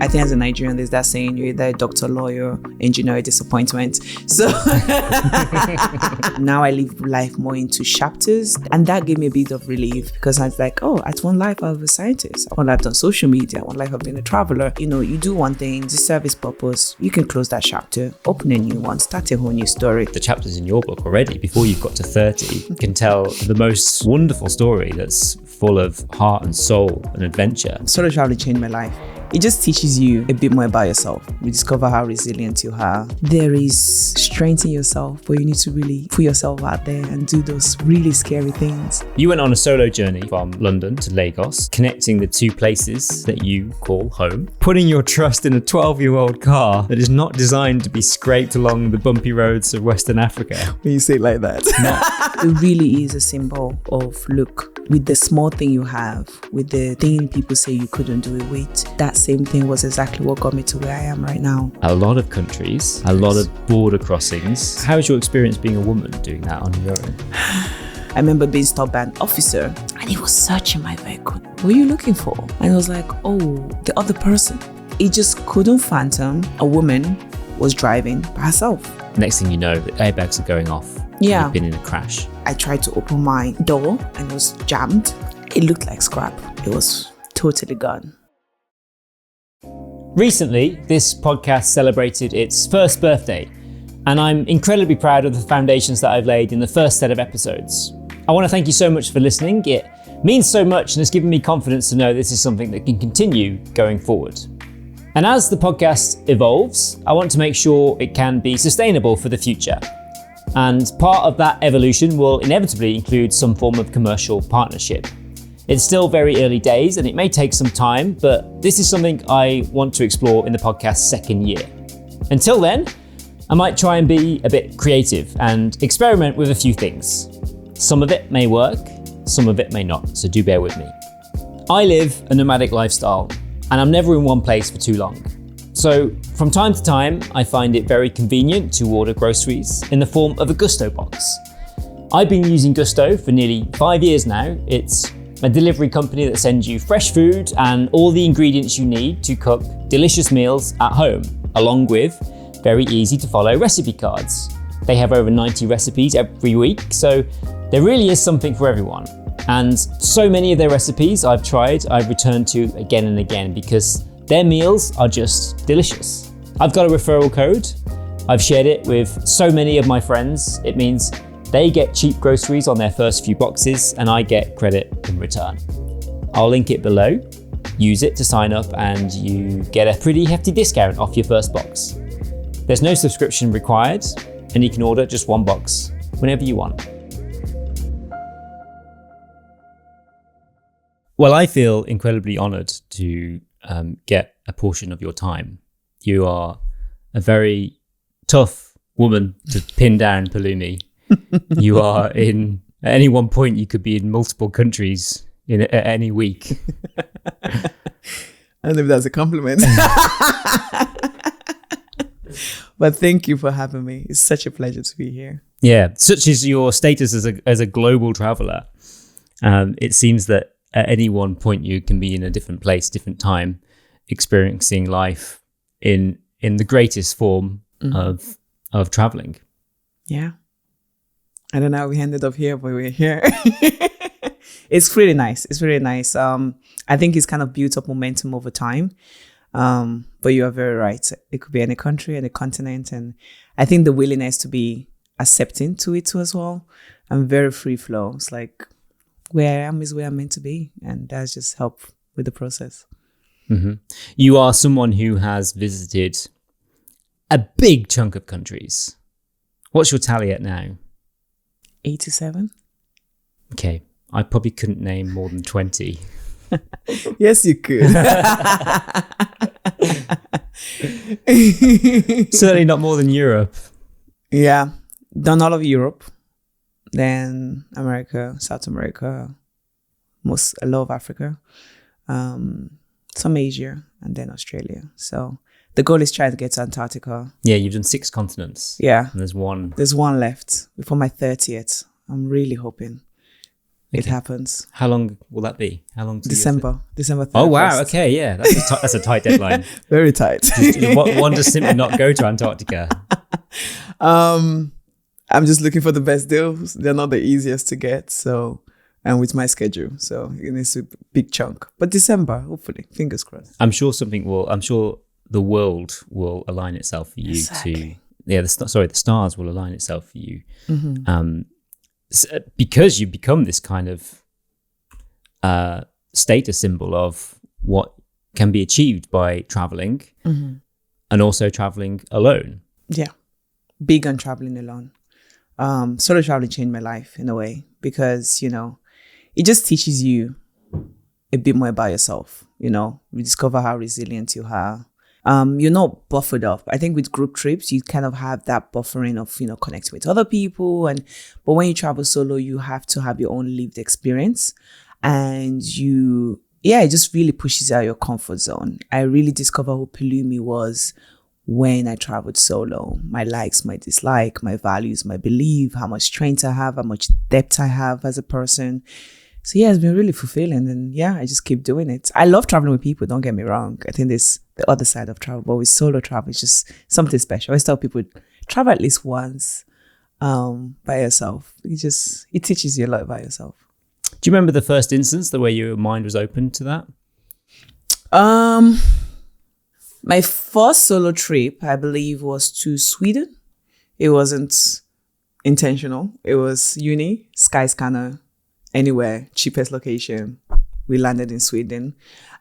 I think as a Nigerian, there's that saying, you're either a doctor, lawyer, engineer, or disappointment. So now I live life more into chapters. And that gave me a bit of relief because I was like, oh, at one life I was a scientist. At one life I've done social media. At one life I've been a traveler. You know, you do one thing, to serve its purpose. You can close that chapter, open a new one, start a whole new story. The chapters in your book already, before you've got to 30, can tell the most wonderful story that's full of heart and soul and adventure. Solo traveling changed my life. It just teaches you a bit more about yourself. You discover how resilient you are. There is strength in yourself, but you need to really put yourself out there and do those really scary things. You went on a solo journey from London to Lagos, connecting the two places that you call home, putting your trust in a 12-year-old car that is not designed to be scraped along the bumpy roads of Western Africa. When you say it like that. It really is a symbol of, look, with the small thing you have, with the thing people say you couldn't do it with, that same thing was exactly what got me to where I am right now. A lot of countries, a lot of border crossings. How was your experience being a woman doing that on your own? I remember being stopped by an officer and he was searching my vehicle. What were you looking for? And I was like, oh, the other person. He just couldn't fathom a woman was driving by herself. Next thing you know, the airbags are going off. Yeah. You've been in a crash. I tried to open my door and it was jammed. It looked like scrap. It was totally gone. Recently, this podcast celebrated its first birthday, and I'm incredibly proud of the foundations that I've laid in the first set of episodes. I want to thank you so much for listening. It means so much and has given me confidence to know this is something that can continue going forward. And as the podcast evolves, I want to make sure it can be sustainable for the future. And part of that evolution will inevitably include some form of commercial partnership. It's still very early days and it may take some time, but this is something I want to explore in the podcast's second year. Until then, I might try and be a bit creative and experiment with a few things. Some of it may work, some of it may not, so do bear with me. I live a nomadic lifestyle and I'm never in one place for too long. So from time to time, I find it very convenient to order groceries in the form of a Gusto box. I've been using Gusto for nearly 5 years now. It's a delivery company that sends you fresh food and all the ingredients you need to cook delicious meals at home, along with very easy to follow recipe cards. They have over 90 recipes every week, so there really is something for everyone. And so many of their recipes I've returned to again and again because their meals are just delicious. I've got a referral code. I've shared it with so many of my friends. It means they get cheap groceries on their first few boxes and I get credit in return. I'll link it below. Use it to sign up and you get a pretty hefty discount off your first box. There's no subscription required and you can order just one box whenever you want. Well, I feel incredibly honoured to get a portion of your time. You are a very tough woman to pin down, Pelumi. You are at any one point, you could be in multiple countries at any week. I don't know if that's a compliment. But thank you for having me. It's such a pleasure to be here. Yeah, such is your status as a global traveler. It seems that at any one point you can be in a different place, different time, experiencing life in the greatest form of traveling. Yeah. I don't know how we ended up here, but we're here. It's really nice. It's really nice. I think it's kind of built up momentum over time. But you are very right. It could be any country, any continent. And I think the willingness to be accepting to it too as well. I'm very free flow. It's like where I am is where I'm meant to be. And that's just helped with the process. Mm-hmm. You are someone who has visited a big chunk of countries. What's your tally at now? 87. Okay. I probably couldn't name more than 20. Yes, you could. Certainly not more than Europe. Yeah. Done all of Europe. Then America, South America, a lot of Africa, some Asia, and then Australia. So the goal is trying to get to Antarctica. Yeah, you've done 6 continents. Yeah. And there's one left before my 30th. I'm really hoping. it happens. How long will that be? How long? December 31st. Oh wow! Okay, yeah, that's a tight deadline. Very tight. One does simply not go to Antarctica. I'm just looking for the best deals. They're not the easiest to get, so and with my schedule, so it's a big chunk. But December, hopefully, fingers crossed. I'm sure the world will align itself for you exactly. the stars will align itself for you, because you become this kind of status symbol of what can be achieved by traveling, and also traveling alone. Yeah, big on traveling alone. Solo traveling changed my life in a way because it just teaches you a bit more about yourself. You discover how resilient you are. You're not buffered up. I think with group trips, you kind of have that buffering of, connecting with other people. But when you travel solo, you have to have your own lived experience. And it just really pushes out your comfort zone. I really discovered who Pelumi was when I traveled solo. My likes, my dislike, my values, my belief, how much strength I have, how much depth I have as a person. So it's been really fulfilling, and I just keep doing it. I love traveling with people, don't get me wrong. I think there's the other side of travel, but with solo travel, it's just something special. I always tell people, travel at least once by yourself. It teaches you a lot about yourself. Do you remember the first instance, the way your mind was open to that? My first solo trip, I believe, was to Sweden. It wasn't intentional. It was uni, Skyscanner. Anywhere, cheapest location. We landed in Sweden.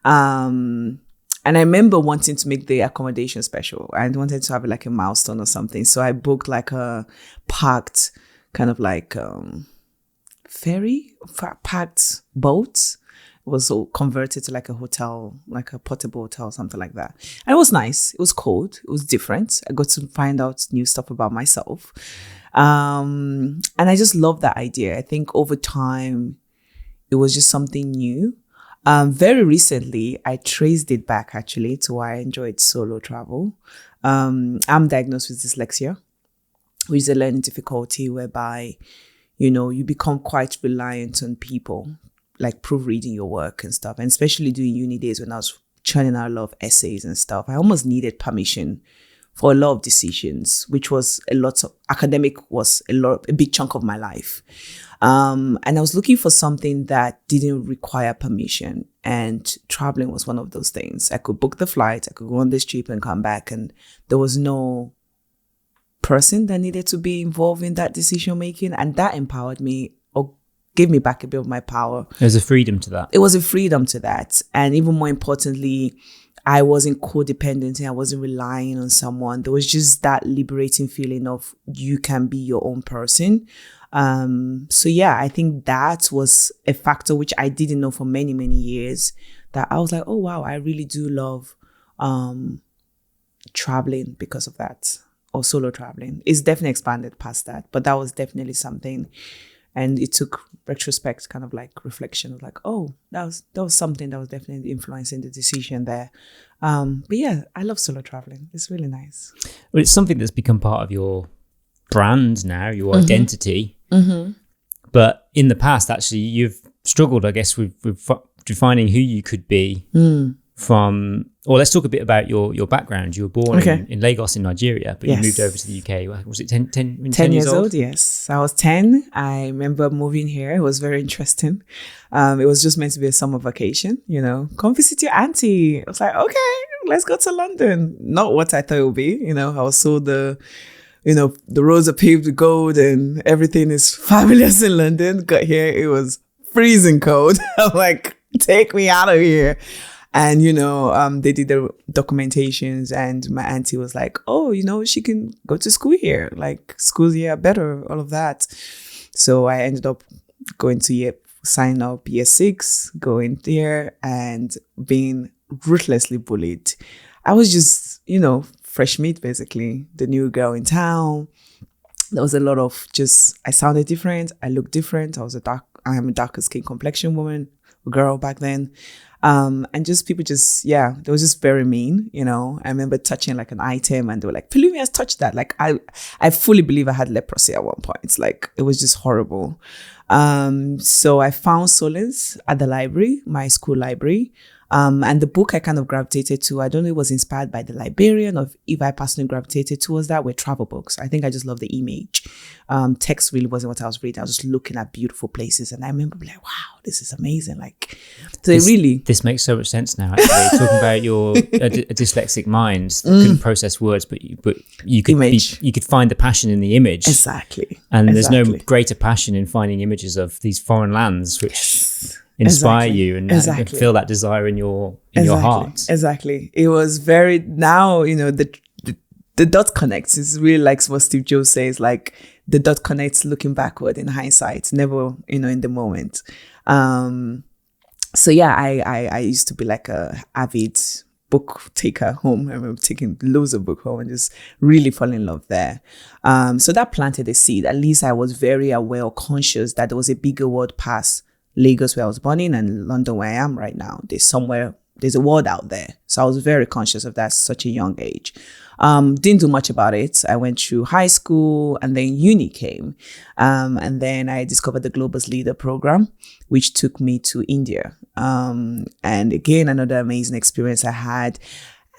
And I remember wanting to make the accommodation special. I wanted to have like a milestone or something. So I booked like a packed kind of like packed boat. It was all converted to like a hotel, like a portable hotel, something like that. And it was nice. It was cold. It was different. I got to find out new stuff about myself. And I just love that idea. I think over time, it was just something new. Very recently, I traced it back actually to why I enjoyed solo travel. I'm diagnosed with dyslexia, which is a learning difficulty whereby, you become quite reliant on people, like proofreading your work and stuff. And especially during uni days when I was churning out a lot of essays and stuff, I almost needed permission for a lot of decisions, which was academic was a big chunk of my life. And I was looking for something that didn't require permission. And traveling was one of those things. I could book the flight, I could go on this trip and come back. And there was no person that needed to be involved in that decision making. And that empowered me or gave me back a bit of my power. There's a freedom to that. It was a freedom to that. And even more importantly, I wasn't codependent and I wasn't relying on someone. There was just that liberating feeling of you can be your own person. I think that was a factor which I didn't know for many, many years, that I was like, oh, wow, I really do love traveling because of that, or solo traveling. It's definitely expanded past that, but that was definitely something. And it took retrospect, kind of like reflection of like, oh, that was something that was definitely influencing the decision there. I love solo traveling. It's really nice. Well, it's something that's become part of your brand now, your identity. Mm-hmm. But in the past, actually, you've struggled, I guess, with defining who you could be from. Or let's talk a bit about your background. You were born in Lagos in Nigeria, but you moved over to the UK. Was it 10 years old? Yes. I was 10. I remember moving here. It was very interesting. It was just meant to be a summer vacation, Come visit your auntie. I was like, okay, let's go to London. Not what I thought it would be. I was so the roads are paved with gold and everything is fabulous in London. Got here, it was freezing cold. I'm like, take me out of here. And, they did the documentations and my auntie was like, oh, she can go to school here. Like, schools here are better, all of that. So I ended up going to sign up year 6, going there and being ruthlessly bullied. I was just, fresh meat, basically, the new girl in town. There was a lot of I sounded different. I looked different. I am a darker skin complexion woman, girl back then. And just people they was just very mean, I remember touching like an item and they were like, Pelumi has touched that. Like I fully believe I had leprosy at one point. It's like, it was just horrible. So I found solace at the library, my school library. And the book I kind of gravitated to, I don't know if it was inspired by the librarian or if I personally gravitated towards that, were travel books. I think I just love the image. Text really wasn't what I was reading. I was just looking at beautiful places. And I remember being like, wow, this is amazing. Like, so this makes so much sense now, actually. Talking about your a dyslexic mind that couldn't process words, but you could find the passion in the image. Exactly. And there's no greater passion in finding images of these foreign lands, which inspire you and feel that desire in your heart. Exactly. It was very, now, the dot connects. It's really like what Steve Jobs says, like the dot connects looking backward in hindsight, never, in the moment. So yeah, I used to be like a avid book taker home. I remember taking loads of book home and just really fall in love there. So that planted a seed. At least I was very aware or conscious that there was a bigger world past Lagos, where I was born in, and London, where I am right now. There's a world out there. So I was very conscious of that at such a young age. Didn't do much about it. I went through high school and then uni came. And then I discovered the Globus Leader program, which took me to India. And again, another amazing experience I had.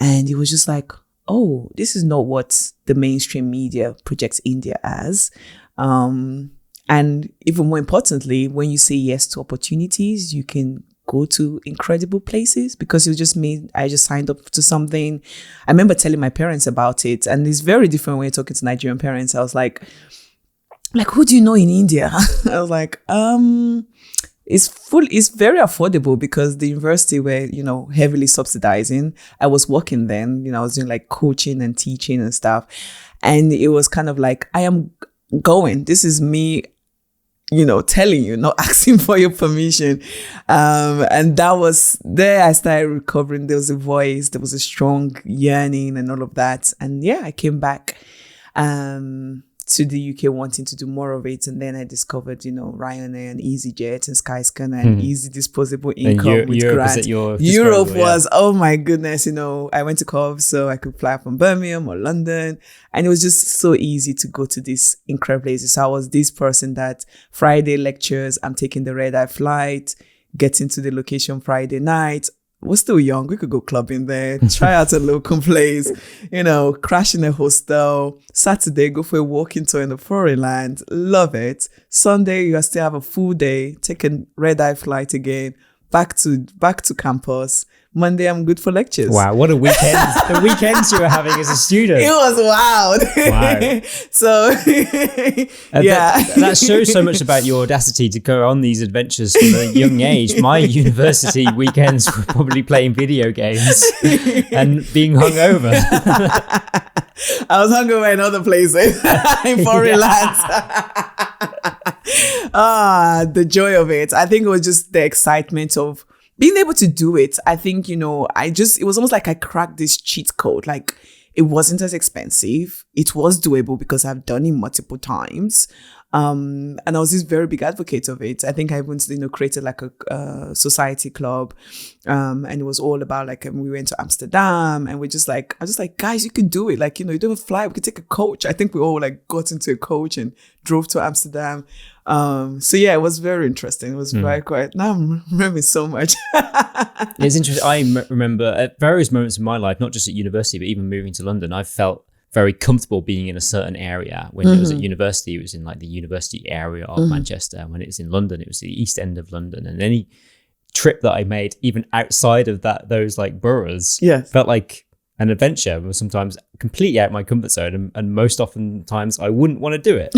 And it was just like, oh, this is not what the mainstream media projects India as. And even more importantly, when you say yes to opportunities, you can go to incredible places, because it just mean I just signed up to something. I remember telling my parents about it, and it's very different when you're talking to Nigerian parents. I was like, who do you know in India? I was like, it's very affordable, because the university were, heavily subsidizing. I was working then, I was doing like coaching and teaching and stuff. And it was kind of like, I am going, this is me, telling you, not asking for your permission. And that was there I started recovering. There was a voice, there was a strong yearning and all of that. And yeah, I came back to the UK wanting to do more of it. And then I discovered, Ryanair and EasyJet and Skyscanner and easy disposable income with grants. Europe was, oh my goodness, I went to COV so I could fly from Birmingham or London. And it was just so easy to go to these incredible places. So I was this person that Friday lectures, I'm taking the red-eye flight, getting to the location Friday night. We're still young. We could go clubbing there, try out a local place, crash in a hostel. Saturday, go for a walking tour in the foreign land. Love it. Sunday, you still have a full day, take a red-eye flight again, back to campus. Monday, I'm good for lectures. Wow, what a weekend. The weekends you were having as a student. It was wild. Wow. So, yeah. That shows so much about your audacity to go on these adventures from a young age. My university weekends were probably playing video games and being hungover. I was hungover in other places, in foreign lands. The joy of it. I think it was just the excitement of being able to do it. I think, it was almost like I cracked this cheat code. Like, it wasn't as expensive. It was doable because I've done it multiple times. And I was this very big advocate of it. I think I even, created like a society club. And it was all about we went to Amsterdam and I was just like, guys, you can do it. Like, you don't fly. We could take a coach. I think we all got into a coach and drove to Amsterdam. So yeah, it was very interesting. It was very quiet. Now I'm remembering so much. It's interesting. I remember at various moments in my life, not just at university, but even moving to London, I felt very comfortable being in a certain area. When it was at university, it was in like the university area of Manchester. When it was in London, it was the East End of London. And any trip that I made, even outside of those like boroughs, felt like an adventure. It was sometimes completely out of my comfort zone, and most often times I wouldn't want to do it.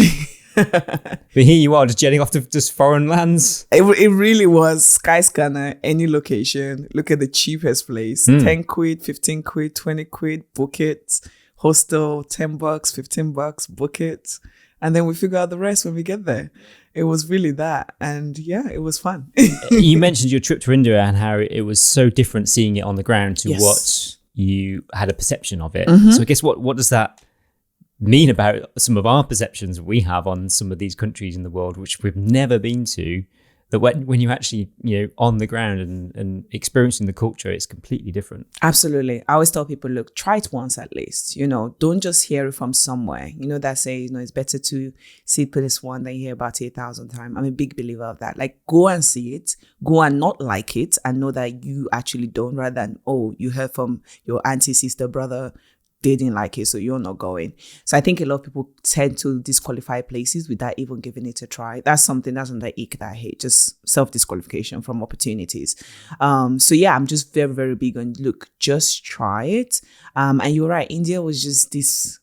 But here you are, just jetting off to just foreign lands. It really was Skyscanner, any location. Look at the cheapest place. 10 quid, 15 quid, 20 quid, book it. Hostel, $10, $15, book it. And then we figure out the rest when we get there. It was really that. And yeah, it was fun. You mentioned your trip to India and how it was so different seeing it on the ground to what you had a perception of it. So I guess what does that mean about some of our perceptions we have on some of these countries in the world, which we've never been to, that when you're actually, on the ground and experiencing the culture, it's completely different. Absolutely. I always tell people, look, try it once at least. Don't just hear it from somewhere. That say, it's better to see place one than hear about it 1,000 times. I'm a big believer of that. Like, go and see it, go and not like it, and know that you actually don't, rather than, oh, you heard from your auntie, sister, brother, they didn't like it, so you're not going. So I think a lot of people tend to disqualify places without even giving it a try. That's another ick that I hate, just self-disqualification from opportunities. So yeah, I'm just very, very big on, look, just try it. And you're right, India was just this,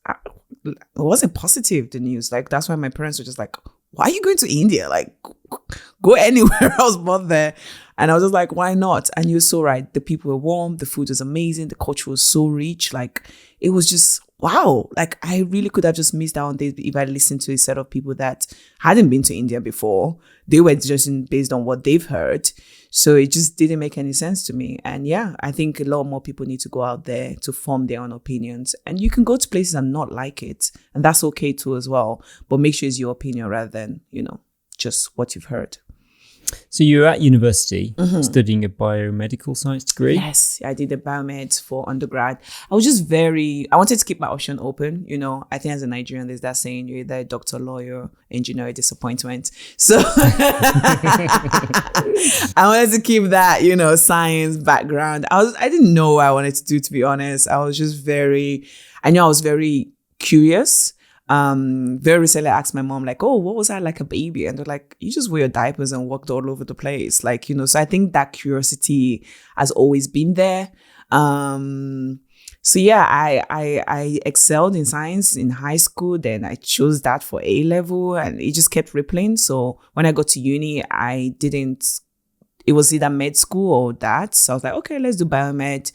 it wasn't positive, the news. Like, that's why my parents were just like, why are you going to India? Like, go anywhere else but there. And I was just like, why not? And you're so right. The people were warm. The food was amazing. The culture was so rich. Like, it was just, wow. Like, I really could have just missed out on this if I listened to a set of people that hadn't been to India before. They were just based on what they've heard. So it just didn't make any sense to me. And yeah, I think a lot more people need to go out there to form their own opinions. And you can go to places and not like it. And that's okay too as well. But make sure it's your opinion rather than, just what you've heard. So you were at university studying a biomedical science degree? Yes, I did a biomed for undergrad. I wanted to keep my option open. I think as a Nigerian, there's that saying, you're either a doctor, lawyer, engineer, disappointment. So I wanted to keep that, science background. I didn't know what I wanted to do, to be honest. I knew I was very curious. Very recently I asked my mom, like, oh, what was I like a baby? And they're like, you just wear your diapers and walked all over the place. Like, so I think that curiosity has always been there. So yeah, I excelled in science in high school. Then I chose that for A level and it just kept rippling. So when I got to uni, it was either med school or that. So I was like, okay, let's do biomed.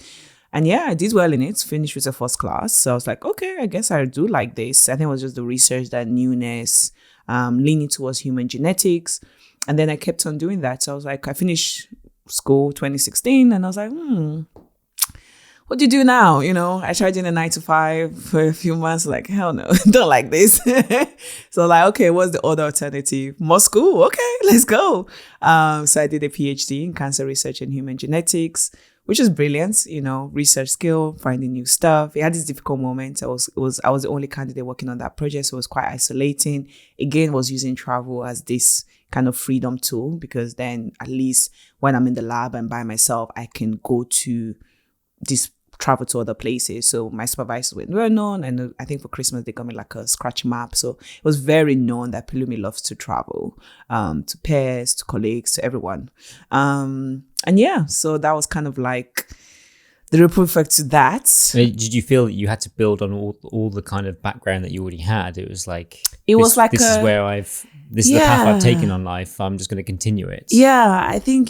And yeah, I did well in it, finished with a first class. So I was like, okay, I guess I do like this. I think it was just the research, that newness, leaning towards human genetics. And then I kept on doing that. So I was like, I finished school 2016 and I was like, what do you do now? I tried doing a 9-to-5 for a few months, like, hell no, don't like this. So like, okay, what's the other alternative? More school? Okay, let's go. So I did a PhD in cancer research and human genetics, which is brilliant, research skill, finding new stuff. It had its difficult moments. I was the only candidate working on that project, so it was quite isolating. Again, was using travel as this kind of freedom tool, because then at least when I'm in the lab and by myself, I can go to travel to other places. So my supervisors were well known, and I think for Christmas they got me like a scratch map. So it was very known that Pelumi loves to travel, to peers, to colleagues, to everyone. And yeah, so that was kind of like the ripple effect to that. Did you feel that you had to build on all the kind of background that you already had? It was like, this is the path I've taken on life. I'm just going to continue it. Yeah, I think,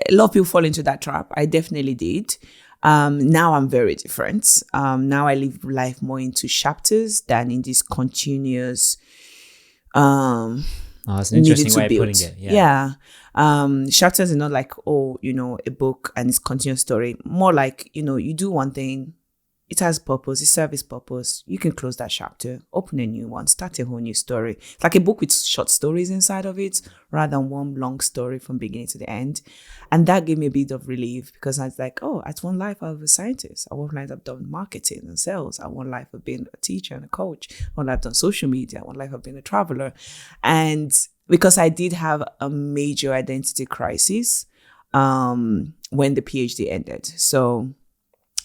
a lot of people fall into that trap. I definitely did. Now I'm very different. Now I live life more into chapters than in this continuous that's an interesting way of putting it. Yeah. Chapters are not like, a book and it's continuous story. More like, you do one thing, it has purpose, it serves its purpose. You can close that chapter, open a new one, start a whole new story. It's like a book with short stories inside of it, rather than one long story from beginning to the end. And that gave me a bit of relief, because I was like, oh, at one life I was a scientist. At one life I've done marketing and sales. At one life I've been a teacher and a coach. At one life I've done social media. At one life I've been a traveler. And because I did have a major identity crisis when the PhD ended. So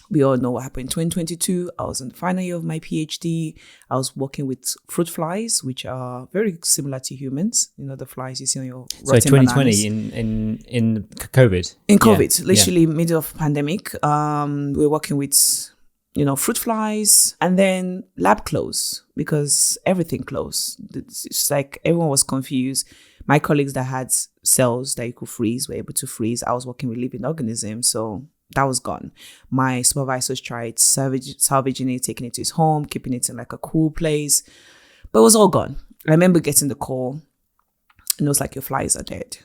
we all know what happened in 2022. I was in the final year of my PhD. I was working with fruit flies, which are very similar to humans. The flies you see on your rotten 2020 bananas. in COVID. In COVID, literally middle of pandemic. We were working with, fruit flies, and then lab closed because everything closed. It's like everyone was confused. My colleagues that had cells that you could freeze were able to freeze. I was working with living organisms, so that was gone. My supervisors tried salvaging it, taking it to his home, keeping it in like a cool place, but it was all gone. I remember getting the call, and it was like, your flies are dead.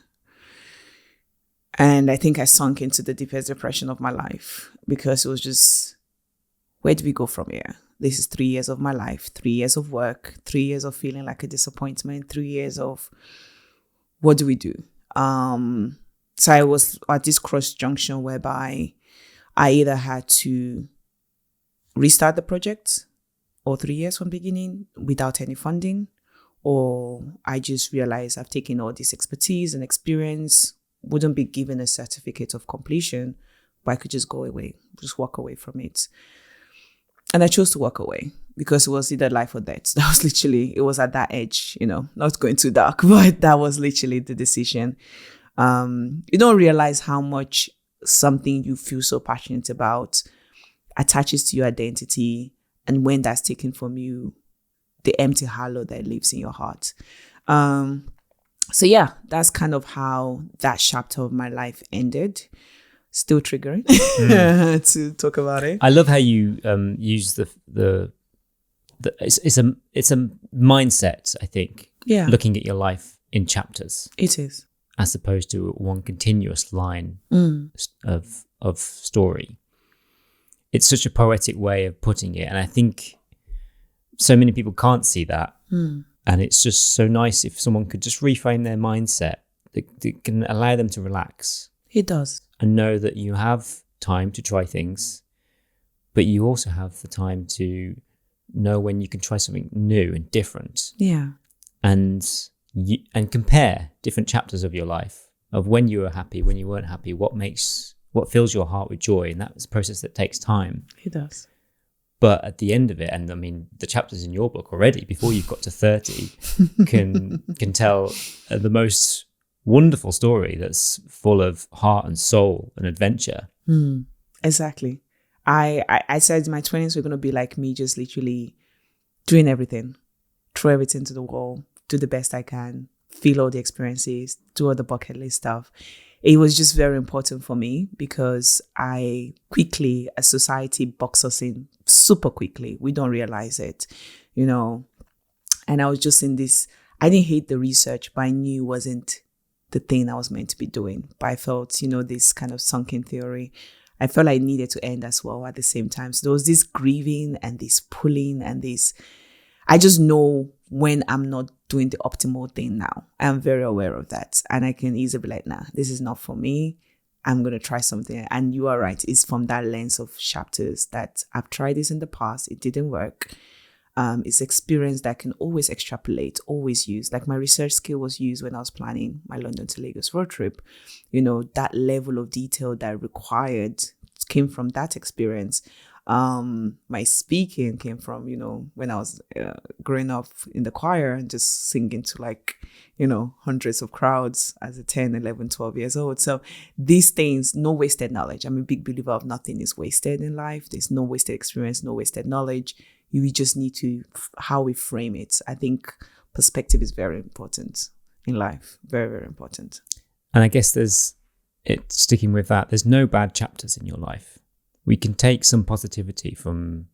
And I think I sunk into the deepest depression of my life, because it was just, where do we go from here? This is 3 years of my life, 3 years of work, 3 years of feeling like a disappointment, 3 years of what do we do? So I was at this cross junction whereby I either had to restart the project or 3 years from beginning without any funding, or I just realized I've taken all this expertise and experience, wouldn't be given a certificate of completion, but I could just go away, just walk away from it. And I chose to walk away because it was either life or death. That was literally, it was at that edge, not going too dark, but that was literally the decision. You don't realize how much something you feel so passionate about attaches to your identity, and when that's taken from you, the empty hollow that lives in your heart. So yeah, that's kind of how that chapter of my life ended. Still triggering to talk about it. I love how you use it's a mindset, I think. Yeah. Looking at your life in chapters. It is. As opposed to one continuous line of story. It's such a poetic way of putting it. And I think so many people can't see that. And it's just so nice if someone could just reframe their mindset that can allow them to relax. It does. And know that you have time to try things, but you also have the time to know when you can try something new and different. Yeah. And compare different chapters of your life, of when you were happy, when you weren't happy, what fills your heart with joy. And that's a process that takes time. It does. But at the end of it, and I mean, the chapters in your book already, before you've got to 30, can tell the most wonderful story that's full of heart and soul and adventure. Exactly. I said my 20s were going to be like me, just literally doing everything, throw everything to the wall, do the best I can, feel all the experiences, do all the bucket list stuff. It was just very important for me because as society boxes us in super quickly. We don't realize it, and I was just in this, I didn't hate the research, but I knew it wasn't the thing I was meant to be doing. But I felt, this kind of sunken theory, I felt I needed to end as well at the same time. So there was this grieving and this pulling and this, I just know when I'm not doing the optimal thing now. I'm very aware of that. And I can easily be like, nah, this is not for me. I'm going to try something. And you are right. It's from that lens of chapters that I've tried this in the past. It didn't work. It's experience that I can always extrapolate, always use. Like my research skill was used when I was planning my London to Lagos road trip. That level of detail that I required came from that experience. My speaking came from, when I was growing up in the choir and just singing to hundreds of crowds as a 10, 11, 12 years old. So these things, no wasted knowledge. I'm a big believer of nothing is wasted in life. There's no wasted experience, no wasted knowledge. You just need to, how we frame it. I think perspective is very important in life. Very, very important. And I guess sticking with that, there's no bad chapters in your life. We can take some positivity from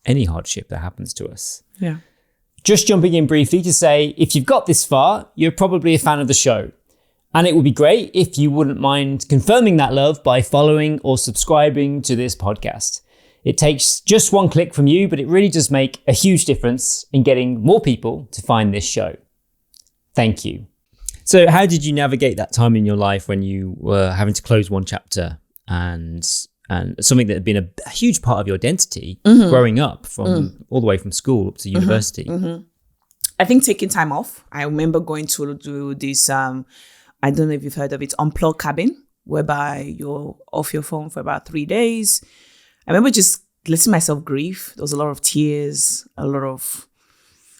any hardship that happens to us. Yeah. Just jumping in briefly to say, if you've got this far, you're probably a fan of the show. And it would be great if you wouldn't mind confirming that love by following or subscribing to this podcast. It takes just one click from you, but it really does make a huge difference in getting more people to find this show. Thank you. So how did you navigate that time in your life when you were having to close one chapter and something that had been a huge part of your identity growing up from all the way from school up to university? I think taking time off. I remember going to do this, I don't know if you've heard of it, unplugged cabin, whereby you're off your phone for about 3 days. I remember just letting myself grieve. There was a lot of tears, a lot of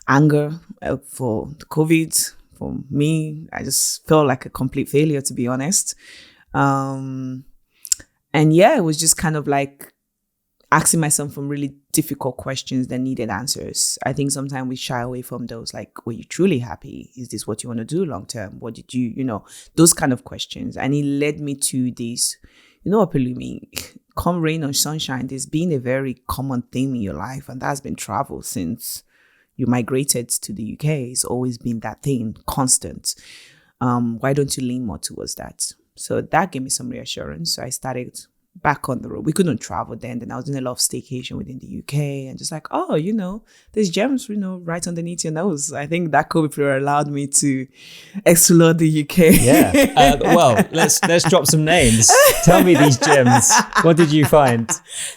anger for the COVID. For me, I just felt like a complete failure, to be honest. And yeah, it was just kind of like asking myself some really difficult questions that needed answers. I think sometimes we shy away from those, like, were you truly happy? Is this what you want to do long term? What did you, those kind of questions. And it led me to this, Pelumi, come rain or sunshine, there's been a very common theme in your life, and that's been travel since you migrated to the UK. It's always been that thing, constant. Why don't you lean more towards that? So that gave me some reassurance. So I started back on the road. We couldn't travel then. Then I was doing a lot of staycation within the UK and just like, oh, there's gems, right underneath your nose. I think that COVID period allowed me to explore the UK. Yeah. Well, let's drop some names. Tell me these gems. What did you find?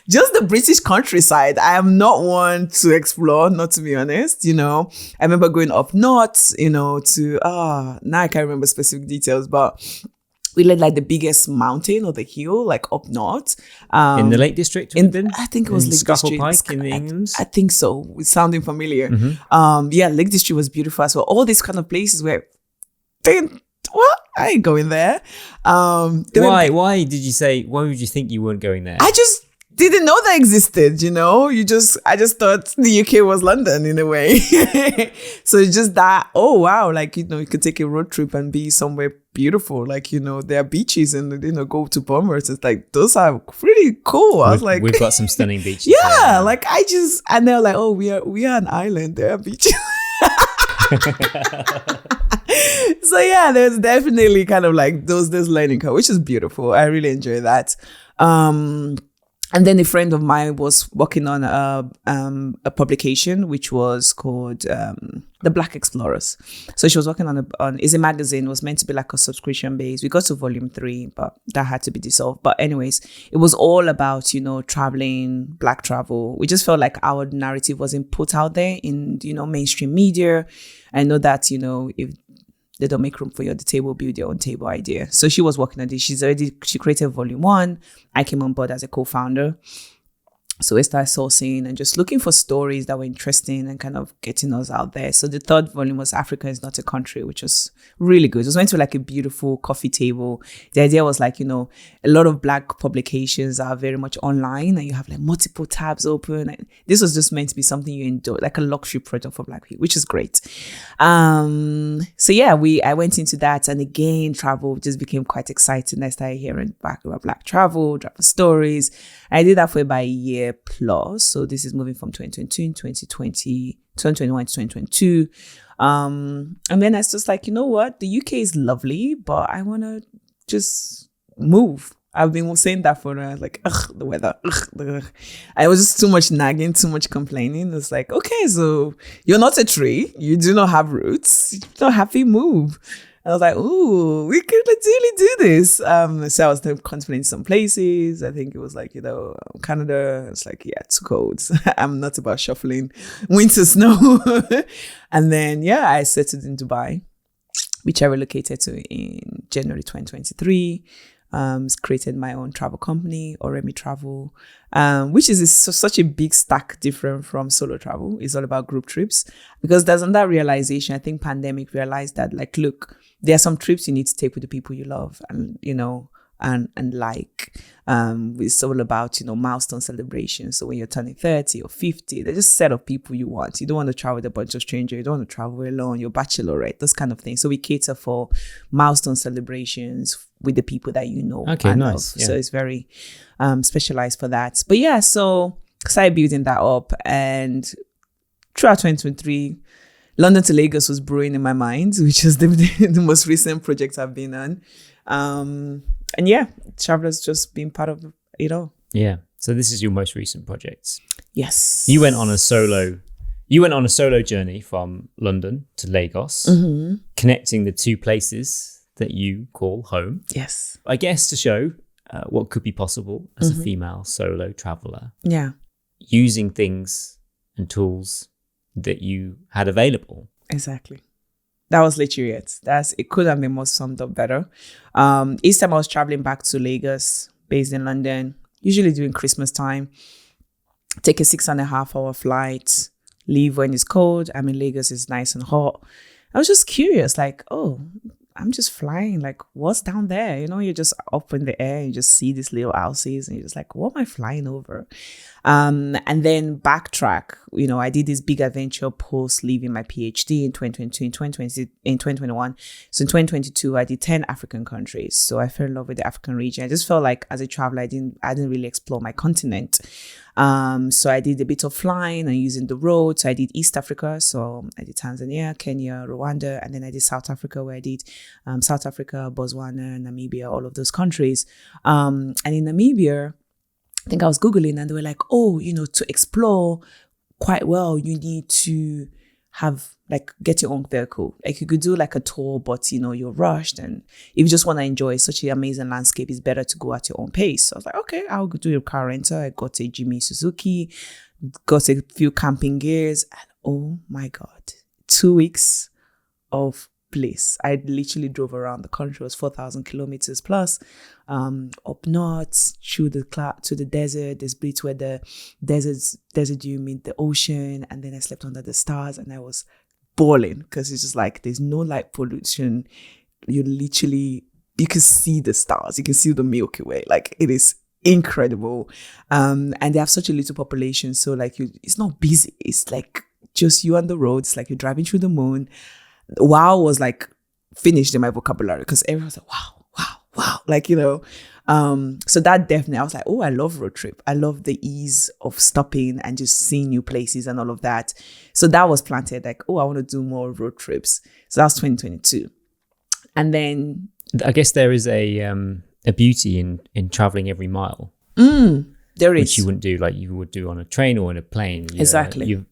Just the British countryside. I am not one to explore, not to be honest. I remember going up north, to now I can't remember specific details, but we led like the biggest mountain or the hill, like up north. In the Lake District? I think it was Lake District. Pike in England? I think so. It's sounding familiar. Lake District was beautiful as well. All these kind of places where, what? I ain't going there. Why? Why would you think you weren't going there? I just didn't know that existed, I just thought the UK was London in a way. So it's just that, oh wow, like, you could take a road trip and be somewhere beautiful. Like, there are beaches and, go to Bournemouth. It's like, those are pretty cool. I was like, we've got some stunning beaches. Yeah, like and they're like, oh, we are an island. There are beaches. So yeah, there's definitely kind of like those learning curve, which is beautiful. I really enjoy that. And then a friend of mine was working on a publication which was called The Black Explorers. So she was working on it's a magazine. It was meant to be like a subscription base. We got to volume 3, but that had to be dissolved. But anyways, it was all about, traveling, Black travel. We just felt like our narrative wasn't put out there in, mainstream media. I know that, if they don't make room for you at the table, build your own table idea. So she was working on this. She created volume 1. I came on board as a co-founder. So we started sourcing and just looking for stories that were interesting and kind of getting us out there. So the third volume was Africa is Not a Country, which was really good. It was meant to be like a beautiful coffee table. The idea was like, a lot of Black publications are very much online and you have like multiple tabs open. And this was just meant to be something you enjoy, like a luxury product for Black people, which is great. So yeah, I went into that, and again, travel just became quite exciting. I started hearing back about Black travel stories. I did that for about a year plus. So this is moving from 2022, 2021 to 2022. And then I was just like, you know what? The UK is lovely, but I want to just move. I've been saying that for the weather. I was just too much nagging, too much complaining. It's like, okay, so you're not a tree. You do not have roots. You're not happy, move. I was like, ooh, we could really do this. So I was contemplating some places. I think it was like, Canada. It's like, yeah, it's cold. I'm not about shuffling winter snow. And then, yeah, I settled in Dubai, which I relocated to in January 2023. Created my own travel company, Oremi Travel, which is such a big stack different from solo travel. It's all about group trips, because there's that realization. I think pandemic realized that, like, look, there are some trips you need to take with the people you love and, and like, it's all about, milestone celebrations. So when you're turning 30 or 50, there's just a set of people you want. You don't want to travel with a bunch of strangers. You don't want to travel alone. You're bachelorette, those kind of things. So we cater for milestone celebrations with the people that you know. Okay, nice. Yeah. So it's very specialized for that. But yeah, so started building that up, and throughout 2023, London to Lagos was brewing in my mind, which is the most recent project I've been on. And yeah, travelers just being part of it all. Yeah. So this is your most recent project. Yes. You went on a solo journey from London to Lagos, connecting the two places that you call home. Yes. I guess to show what could be possible as a female solo traveler. Yeah. Using things and tools that you had available. Exactly. That was literally it. It could have been more summed up better. Each time I was traveling back to Lagos, based in London, usually during Christmas time, take a 6.5-hour flight, leave when it's cold. I'm in Lagos, it's nice and hot. I was just curious, like, oh, I'm just flying. Like, what's down there? You're just up in the air. You just see these little houses, and you're just like, what am I flying over? And then backtrack. I did this big adventure post leaving my PhD in 2022, in 2021. So in 2022, I did 10 African countries. So I fell in love with the African region. I just felt like as a traveler, I didn't really explore my continent. So I did a bit of flying and using the road. So I did East Africa. So I did Tanzania, Kenya, Rwanda, and then I did South Africa, where I did South Africa, Botswana, Namibia, all of those countries. And in Namibia, I think I was Googling and they were like, oh, to explore quite well, you need to get your own vehicle. Like you could do like a tour, but you're rushed. And if you just want to enjoy such an amazing landscape, it's better to go at your own pace. So I was like, okay, I'll do a car rental. I got a Jimmy Suzuki, got a few camping gears. And oh my God, 2 weeks of bliss. I literally drove around the country. It was 4,000 kilometers plus, up north through to the desert. There's bits where the desert you meet the ocean, and then I slept under the stars, and I was balling because it's just like there's no light pollution. You can see the stars, you can see the Milky Way. Like it is incredible, and they have such a little population, so like it's not busy. It's like just you on the road. It's like you're driving through the moon. Wow was like finished in my vocabulary because everyone was like, wow. Like, so that definitely, I was like, oh, I love road trip. I love the ease of stopping and just seeing new places and all of that. So that was planted like, oh, I want to do more road trips. So that was 2022. And then I guess there is a beauty in traveling every mile. There is. Which you wouldn't do like you would do on a train or in a plane. Exactly. You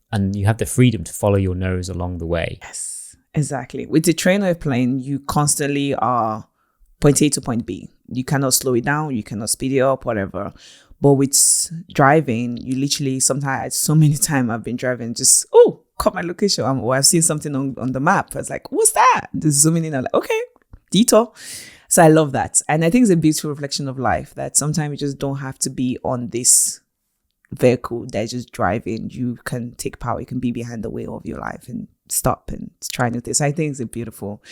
have the freedom to follow your nose along the way. Yes. Exactly. With the train or a plane, you constantly are point A to point B. You cannot slow it down. You cannot speed it up, whatever. But with driving, you literally sometimes, so many times I've been driving, just, caught my location. Or I've seen something on the map. I was like, what's that? Just zooming in. I'm like, okay, detour. So I love that. And I think it's a beautiful reflection of life that sometimes you just don't have to be on this vehicle that's just driving. You can take power. You can be behind the wheel of your life and stop and try new things. I think it's a beautiful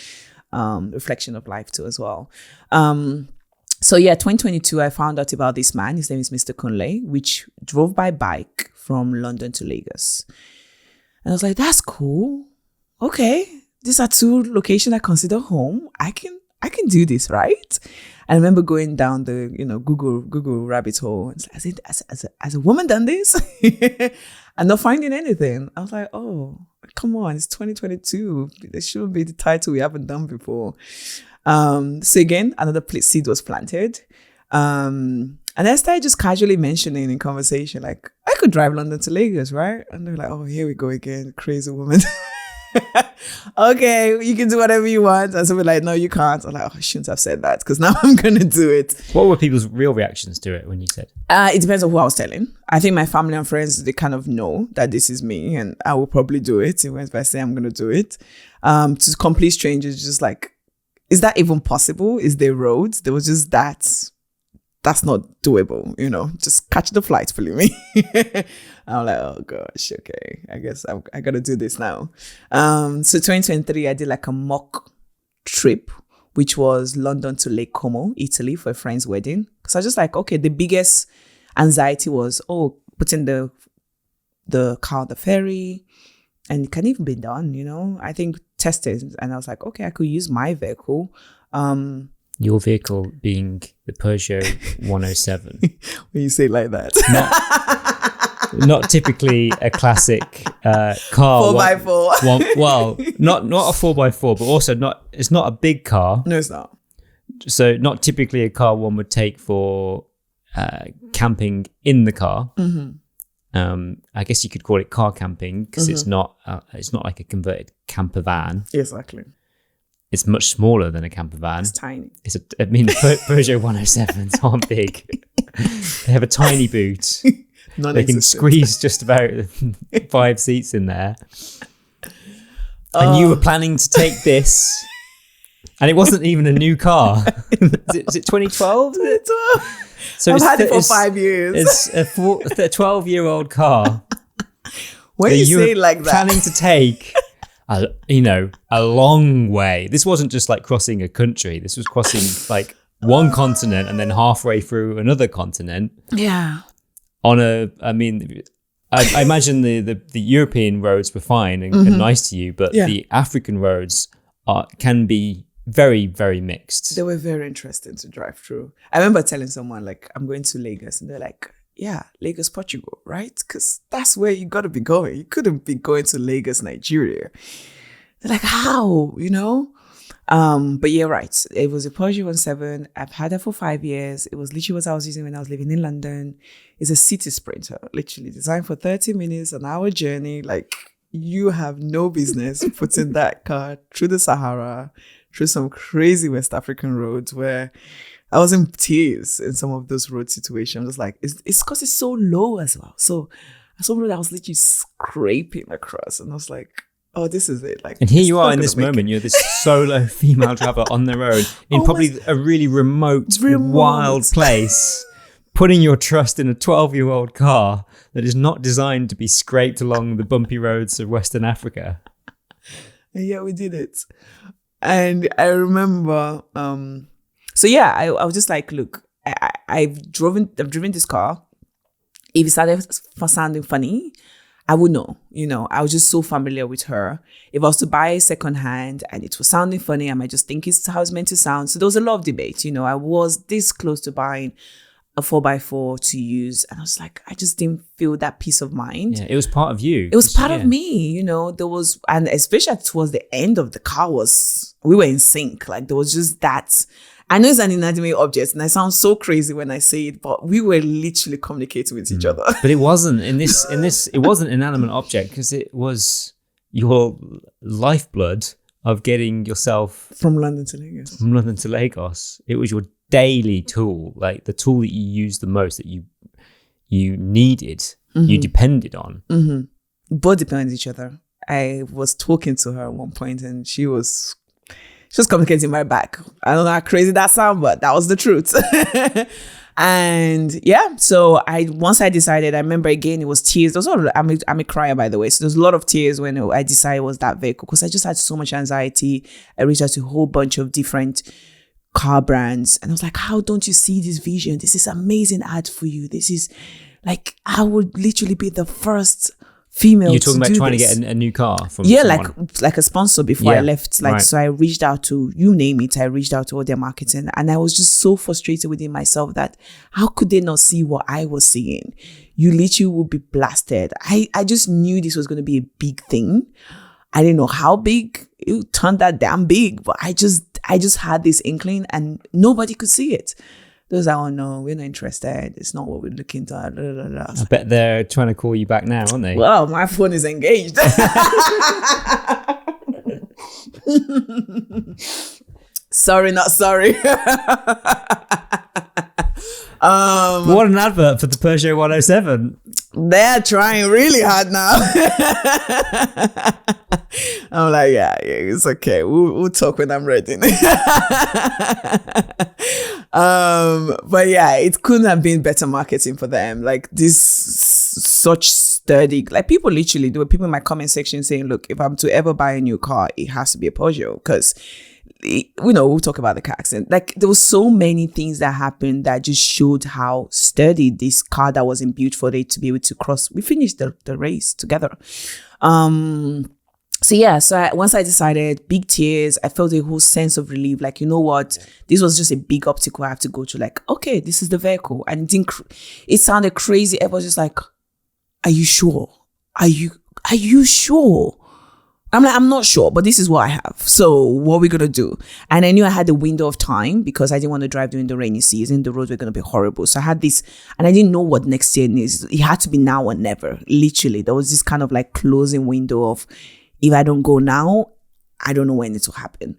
reflection of life too as well. So yeah, 2022, I found out about this man. His name is Mr. Kunle, which drove by bike from London to Lagos. And I was like, that's cool. Okay, these are two locations I consider home. I can do this, right? I remember going down the Google rabbit hole. It's like, has a woman done this? And not finding anything. I was like, oh, come on, it's 2022. There shouldn't be the title we haven't done before. So again, another seed was planted. And I started just casually mentioning in conversation, like, I could drive London to Lagos, right? And they're like, oh, here we go again, crazy woman. Okay, you can do whatever you want. And so we're like, no, you can't. I'm like, oh, I shouldn't have said that because now I'm going to do it. What were people's real reactions to it when you said? It depends on who I was telling. I think my family and friends, they kind of know that this is me and I will probably do it. If I say I'm going to do it. To complete strangers, just like, is that even possible? Is there roads? There was just that's not doable, just catch the flight, Pelumi. I'm like, oh gosh, okay, I guess I gotta do this now. So 2023, I did like a mock trip, which was London to Lake Como, Italy, for a friend's wedding. Because I was just like, okay, the biggest anxiety was, putting the car on the ferry, and it can even be done, I think tested, and I was like, okay, I could use my vehicle. Your vehicle being the Peugeot 107. When you say it like that. Not typically a classic car. 4x4. Well, not a 4x4, but also it's not a big car. No, it's not. So not typically a car one would take for camping in the car. Mm-hmm. I guess you could call it car camping because it's not like a converted camper van. Exactly. It's much smaller than a camper van. It's tiny. The Peugeot 107s aren't big. They have a tiny boot. They can squeeze just about 5 seats in there. And you were planning to take this, and it wasn't even a new car. Is it 2012? 2012. So I've had it for 5 years. It's a 12-year-old car. When you say it like that, planning to take a long way. This wasn't just like crossing a country. This was crossing like one continent and then halfway through another continent. Yeah. I imagine the European roads were fine and nice to you, but the African roads can be very, very mixed. They were very interesting to drive through. I remember telling someone like, I'm going to Lagos, and they're like, yeah, Lagos, Portugal, right? Because that's where you got to be going. You couldn't be going to Lagos, Nigeria. They're like, how, But yeah, right. It was a Peugeot 17. I've had it for 5 years. It was literally what I was using when I was living in London. It's a city sprinter, literally designed for 30 minutes, an hour journey. Like, you have no business putting that car through the Sahara, through some crazy West African roads where I was in tears in some of those road situations. Just like, it's because it's so low as well. So some road I was literally scraping across, and I was like, oh, this is it. Like, and here you are in this moment. You're this solo female driver on the road in probably a really remote, wild place, putting your trust in a 12-year-old car that is not designed to be scraped along the bumpy roads of Western Africa. And yeah, we did it. And I remember, so yeah, I was just like, look, I've driven this car. If it started sounding funny, I would know, I was just so familiar with her. If I was to buy a secondhand and it was sounding funny, I might just think it's how it's meant to sound. So there was a lot of debate, I was this close to buying a 4x4 to use. And I was like, I just didn't feel that peace of mind. Yeah, it was part of you. It was part of me, there was, and especially towards the end of the car we were in sync. Like there was just that. I know it's an inanimate object and I sound so crazy when I say it, but we were literally communicating with each other. But it wasn't it wasn't an inanimate object because it was your lifeblood of getting yourself from London to Lagos. It was your daily tool, like the tool that you used the most, that you needed, you depended on. Mm-hmm. Both depend on each other. I was talking to her at one point and she was communicating my back. I don't know how crazy that sounds, but that was the truth. And yeah, so once I decided, I remember again, it was tears. There was I'm a crier, by the way. So there's a lot of tears when I decided it was that vehicle because I just had so much anxiety. I reached out to a whole bunch of different car brands and I was like, how don't you see this vision? This is amazing ad for you. This is like, I would literally be the first female. You're talking about trying to get a new car from someone. like a sponsor before I left. Like, right. So I reached out to, you name it, I reached out to all their marketing and I was just so frustrated within myself that how could they not see what I was seeing? You literally would be blasted. I just knew this was going to be a big thing. I didn't know how big. It turned out damn big, but I just had this inkling and nobody could see it. Those are, oh no, we're not interested. It's not what we're looking to. I bet they're trying to call you back now, aren't they? Well, my phone is engaged. Sorry, not sorry. What an advert for the Peugeot 107. They're trying really hard now. I'm like, yeah, it's okay. We'll talk when I'm ready. But yeah, it couldn't have been better marketing for them. Like this, such sturdy, like people literally, there were people in my comment section saying, look, if I'm to ever buy a new car, it has to be a Peugeot because we'll talk about the car accident. Like there was so many things that happened that just showed how sturdy this car that wasn't built for it to be able to cross. We finished the race together. So yeah, once I decided, big tears, I felt a whole sense of relief. Like, you know what? This was just a big obstacle I have to go through. Like, okay, this is the vehicle. And it sounded crazy. Everyone was just like, are you sure? Are you sure? I'm like, I'm not sure, but this is what I have. So what are we going to do? And I knew I had a window of time because I didn't want to drive during the rainy season. The roads were going to be horrible. So I had this, and I didn't know what next year is. It had to be now or never. Literally, there was this kind of like closing window of, if I don't go now, I don't know when it will happen.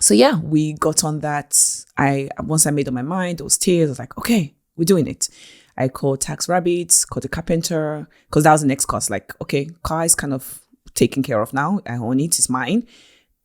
So yeah, we got on that. Once I made up my mind, it was tears. I was like, okay, we're doing it. I called Tax Rabbits, called the carpenter, because that was the next cost. Like, okay, car is kind of taken care of now. I own it, it's mine.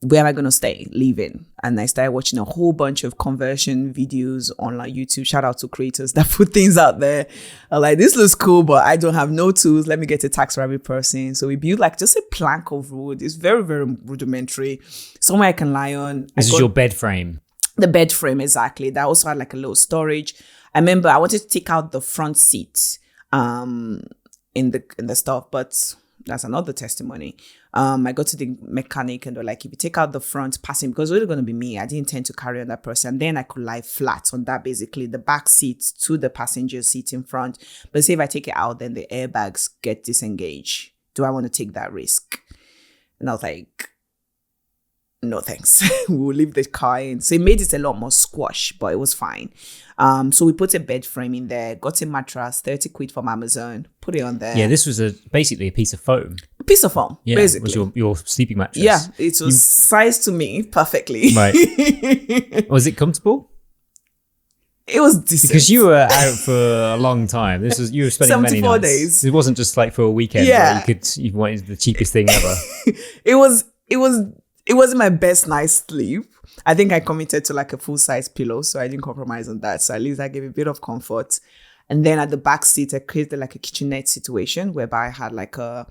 Where am I going to stay? Living. And I started watching a whole bunch of conversion videos on like YouTube. Shout out to creators that put things out there. I'm like, this looks cool, but I don't have no tools. Let me get a Tax Rabbit person. So we built like just a plank of wood. It's very, very rudimentary. Somewhere I can lie on. This is your bed frame. The bed frame, exactly. That also had like a little storage. I remember I wanted to take out the front seat in the stuff, but That's another testimony. I go to the mechanic and they're like, if you take out the front passing, because it's really going to be me, I didn't intend to carry on that person. Then I could lie flat on that, basically the back seat to the passenger seat in front. But say if I take it out, then the airbags get disengaged. Do I want to take that risk? And I was like, no thanks. We'll leave the car in. So it made it a lot more squash, but it was fine. So we put a bed frame in there, got a mattress, 30 quid from Amazon, put it on there. Yeah, this was basically a piece of foam. A piece of foam, Yeah, basically. it was your sleeping mattress. Yeah, it was sized to me perfectly. Right. Was it comfortable? It was decent. Because you were out for a long time. You were spending many 74 nights. days. It wasn't just like for a weekend. Yeah. Where you wanted the cheapest thing ever. It wasn't my best night's sleep. I think I committed to like a full-size pillow, so I didn't compromise on that. So at least I gave a bit of comfort. And then at the back seat, I created like a kitchenette situation whereby I had like a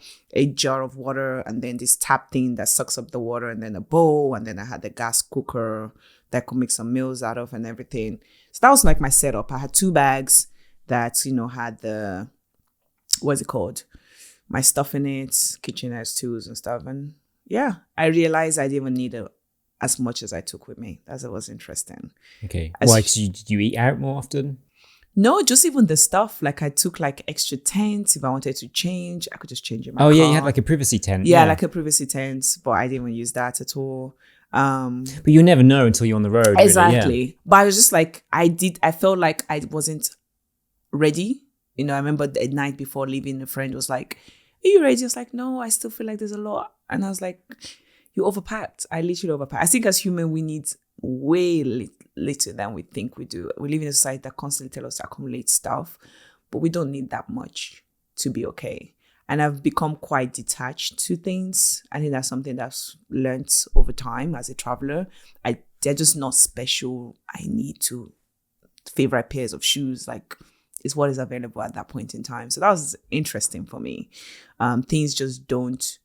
jar of water and then this tap thing that sucks up the water and then a bowl. And then I had the gas cooker that I could make some meals out of and everything. So that was like my setup. I had 2 bags that, had the, what's it called? My stuff in it, kitchenette tools and stuff. And yeah, I realized I didn't even need as much as I took with me. That was interesting. Okay. Why? Because did you eat out more often? No, just even the stuff. Like I took like extra tents. If I wanted to change, I could just change in my car. Yeah, you had like a privacy tent. Yeah, like a privacy tent, but I didn't even use that at all. But you never know until you're on the road. Exactly. Really, yeah. But I was just like, I felt like I wasn't ready. I remember the night before leaving, a friend was like, are you ready? I was like, no, I still feel like there's a lot. And I was like, you overpacked. I literally overpacked. I think as human, we need way little than we think we do. We live in a society that constantly tells us to accumulate stuff, but we don't need that much to be okay. And I've become quite detached to things. I think that's something that's learned over time as a traveler. They're just not special. I need to favorite pairs of shoes. Like, is what is available at that point in time. So that was interesting for me. Things just don't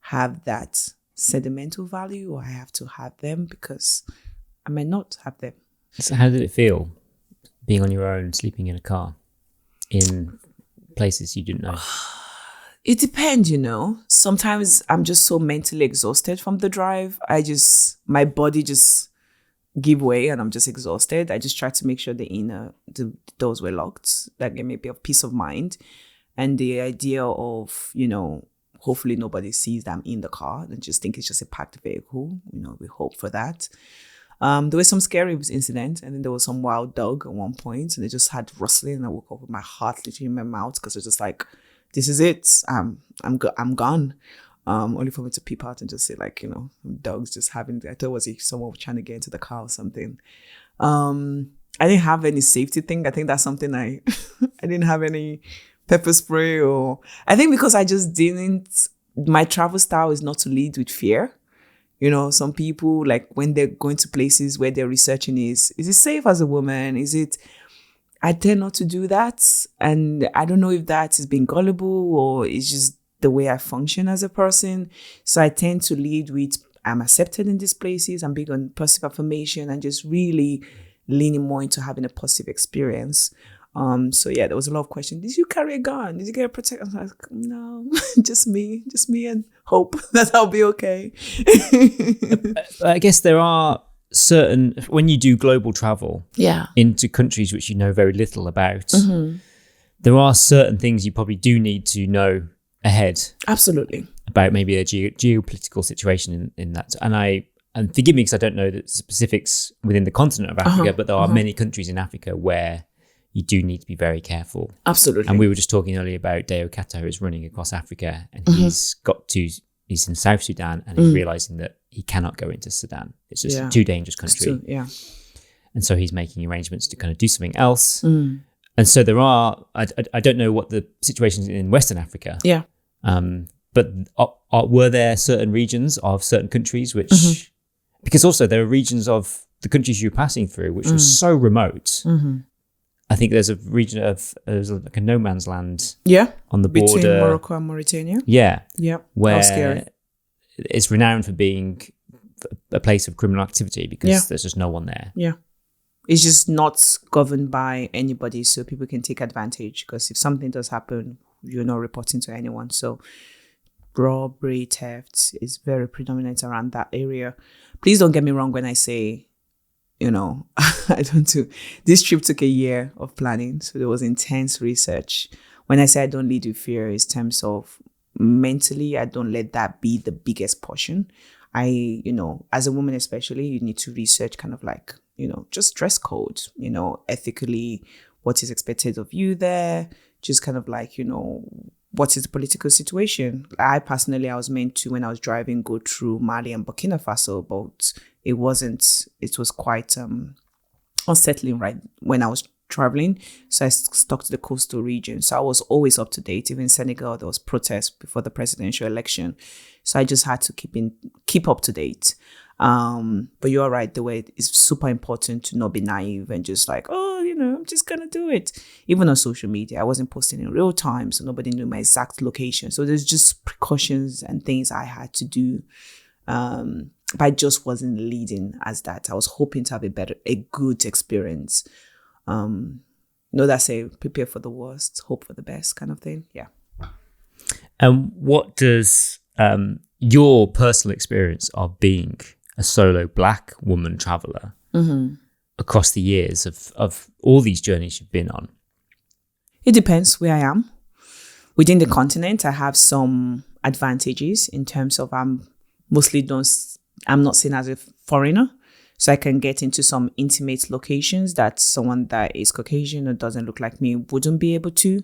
have that sentimental value, or I have to have them because I might not have them. So how did it feel being on your own, sleeping in a car in places you didn't know? It depends, Sometimes I'm just so mentally exhausted from the drive. My body just give way and I'm just exhausted. I just try to make sure the doors were locked. That gave me a bit of peace of mind. And the idea of, hopefully nobody sees that I'm in the car and just think it's just a packed vehicle. We hope for that. There were some scary incidents, and then there was some wild dog at one point, and it just had rustling, and I woke up with my heart literally in my mouth because it's just like, this is it. I'm gone. Only for me to peep out and just see dogs just having. I thought it was someone trying to get into the car or something. I didn't have any safety thing. I think that's something I didn't have any pepper spray, or I think because I just didn't. My travel style is not to lead with fear. Some people, like when they're going to places where they're researching is it safe as a woman? I tend not to do that. And I don't know if that is being gullible or it's just the way I function as a person. So I tend to lead with, I'm accepted in these places. I'm big on positive affirmation and just really leaning more into having a positive experience. So yeah, there was a lot of questions. Did you carry a gun? Did you get a protector? I was like, no, just me and hope that I'll be okay. I guess there are certain, when you do global travel into countries which you know very little about, there are certain things you probably do need to know ahead. Absolutely. About maybe a geopolitical situation in that. And forgive me because I don't know the specifics within the continent of Africa, but there are many countries in Africa where you do need to be very careful. Absolutely. And we were just talking earlier about Deo Kato, who's running across Africa, and he's in South Sudan, and he's realizing that he cannot go into Sudan. It's just a too dangerous country. And so he's making arrangements to kind of do something else. And so there are, I don't know what the situation is in Western Africa. But were there certain regions of certain countries which, because also there are regions of the countries you're passing through which were so remote. I think there's a region there's like a no man's land on the border. Between Morocco and Mauritania. Where it's renowned for being a place of criminal activity because there's just no one there. It's just not governed by anybody, so people can take advantage because if something does happen, you're not reporting to anyone. So robbery, theft is very predominant around that area. Please don't get me wrong when I say, I don't do this trip took a year of planning, so there was intense research. When I say I don't lead with fear, it's terms of mentally, I don't let that be the biggest portion. As a woman especially, you need to research kind of like, just dress code, ethically, what is expected of you there, just kind of like, what is the political situation? I was meant to, when I was driving, go through Mali and Burkina Faso, but it was quite unsettling right when I was traveling. So I stuck to the coastal region. So I was always up to date. Even in Senegal, there was protests before the presidential election. So I just had to keep up to date. But you're right, the way it's super important to not be naive and just like, I'm just gonna do it. Even on social media, I wasn't posting in real time, so nobody knew my exact location. So there's just precautions and things I had to do. But I just wasn't leading as that. I was hoping to have a good experience. That's a prepare for the worst, hope for the best kind of thing. Yeah. And what does your personal experience of being a solo Black woman traveler across the years of all these journeys you've been on? It depends where I am. Within the continent, I have some advantages in terms of I'm not seen as a foreigner. So I can get into some intimate locations that someone that is Caucasian or doesn't look like me wouldn't be able to.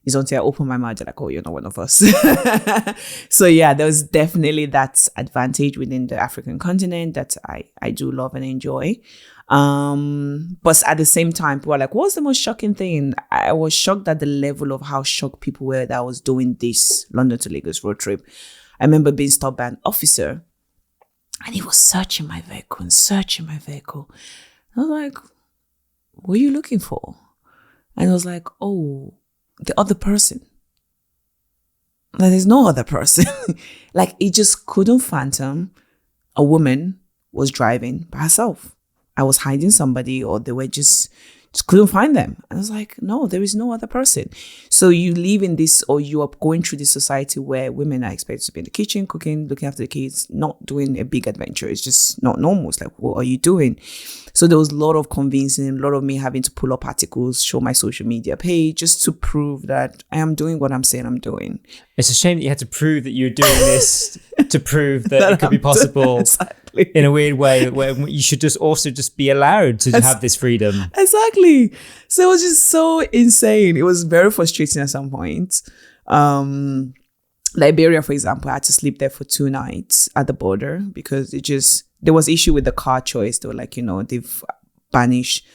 It's until I open my mouth, they're like, oh, you're not one of us. So yeah, there was definitely that advantage within the African continent that I do love and enjoy. But at the same time, people are like, what's the most shocking thing? I was shocked at the level of how shocked people were that I was doing this London to Lagos road trip. I remember being stopped by an officer and he was searching my vehicle. I was like, what are you looking for? And I was like, oh, the other person. Like, there's no other person. Like, it just couldn't fathom a woman was driving by herself. I was hiding somebody, or they were just couldn't find them. And I was like, no, there is no other person. So you live in this, or you are going through this society where women are expected to be in the kitchen, cooking, looking after the kids, not doing a big adventure. It's just not normal. It's like, what are you doing? So there was a lot of convincing, a lot of me having to pull up articles, show my social media page, just to prove that I am doing what I'm saying I'm doing. It's a shame that you had to prove that you were doing this to prove that it could be possible. Exactly. In a weird way, where you should just be allowed to have this freedom. Exactly. So it was just so insane. It was very frustrating at some point. Liberia, for example, I had to sleep there for 2 nights at the border because there was issue with the car choice. They were like, they've banished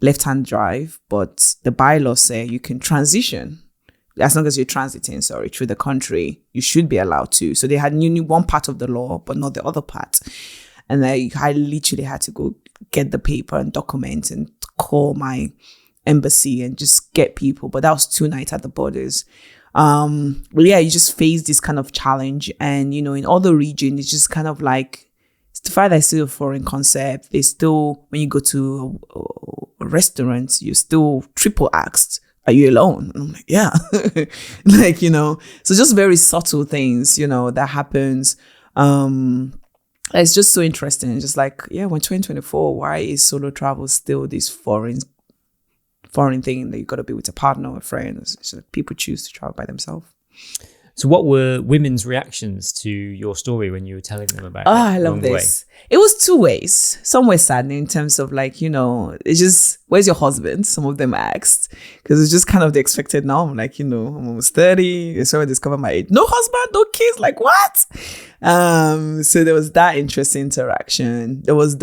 left-hand drive, but the bylaws say you can transition. As long as you're transiting, through the country, you should be allowed to. So they had one part of the law, but not the other part. And I literally had to go get the paper and documents and call my embassy and just get people. But that was 2 nights at the borders. Well, yeah, you just face this kind of challenge. And, in other regions, it's just kind of like, it's the fact that it's still a foreign concept. They still, when you go to a restaurant, you're still triple asked, are you alone? And I'm like, yeah. So just very subtle things, that happens. It's just so interesting. Just like, yeah, when 2024, why is solo travel still this foreign thing that you got to be with a partner or a friend? It's like people choose to travel by themselves. So what were women's reactions to your story when you were telling them about it? Oh, I love this. It was 2 ways. Some were sad in terms of like, it's just, where's your husband? Some of them asked, because it's just kind of the expected norm. Like, I'm almost 30. So I discovered my age. No husband, no kids. Like, what? So there was that interesting interaction. There was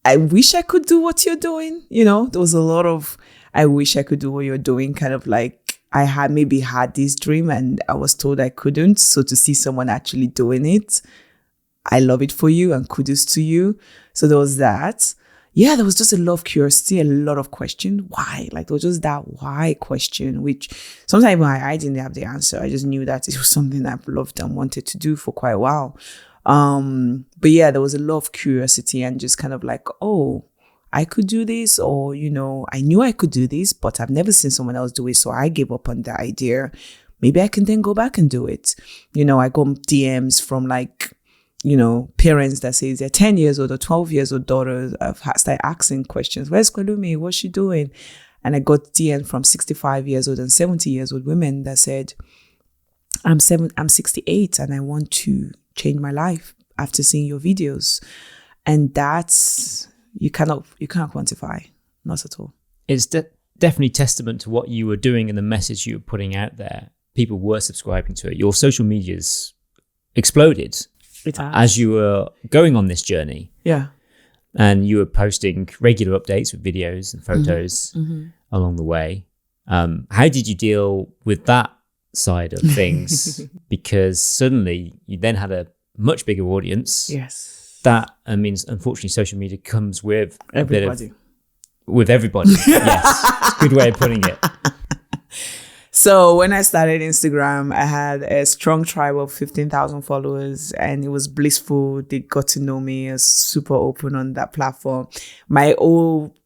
I wish I could do what you're doing. There was a lot of, I wish I could do what you're doing, kind of like, I had this dream and I was told I couldn't. So to see someone actually doing it, I love it for you and kudos to you. So there was that. Yeah, there was just a lot of curiosity, a lot of question. Why? Like, there was just that why question, which sometimes I didn't have the answer. I just knew that it was something I've loved and wanted to do for quite a while. But yeah, there was a lot of curiosity and just kind of like, oh, I could do this, or, I knew I could do this, but I've never seen someone else do it. So I gave up on the idea. maybe I can then go back and do it. I got DMs from like, parents that says they're 10 years old or 12 years old daughters have started asking questions. Where's Pelumi? What's she doing? And I got DMs from 65 years old and 70 years old women that said, I'm 68 and I want to change my life after seeing your videos. And that's, you cannot quantify, not at all. It's definitely testament to what you were doing and the message you were putting out there. People were subscribing to it. Your social medias exploded as you were going on this journey. Yeah. And you were posting regular updates with videos and photos along the way. How did you deal with that side of things? Because suddenly you then had a much bigger audience. Yes. That means, unfortunately, social media comes with everybody. With everybody. Yes. Good way of putting it. So when I started Instagram, I had a strong tribe of 15,000 followers and it was blissful. They got to know me. I was super open on that platform. My whole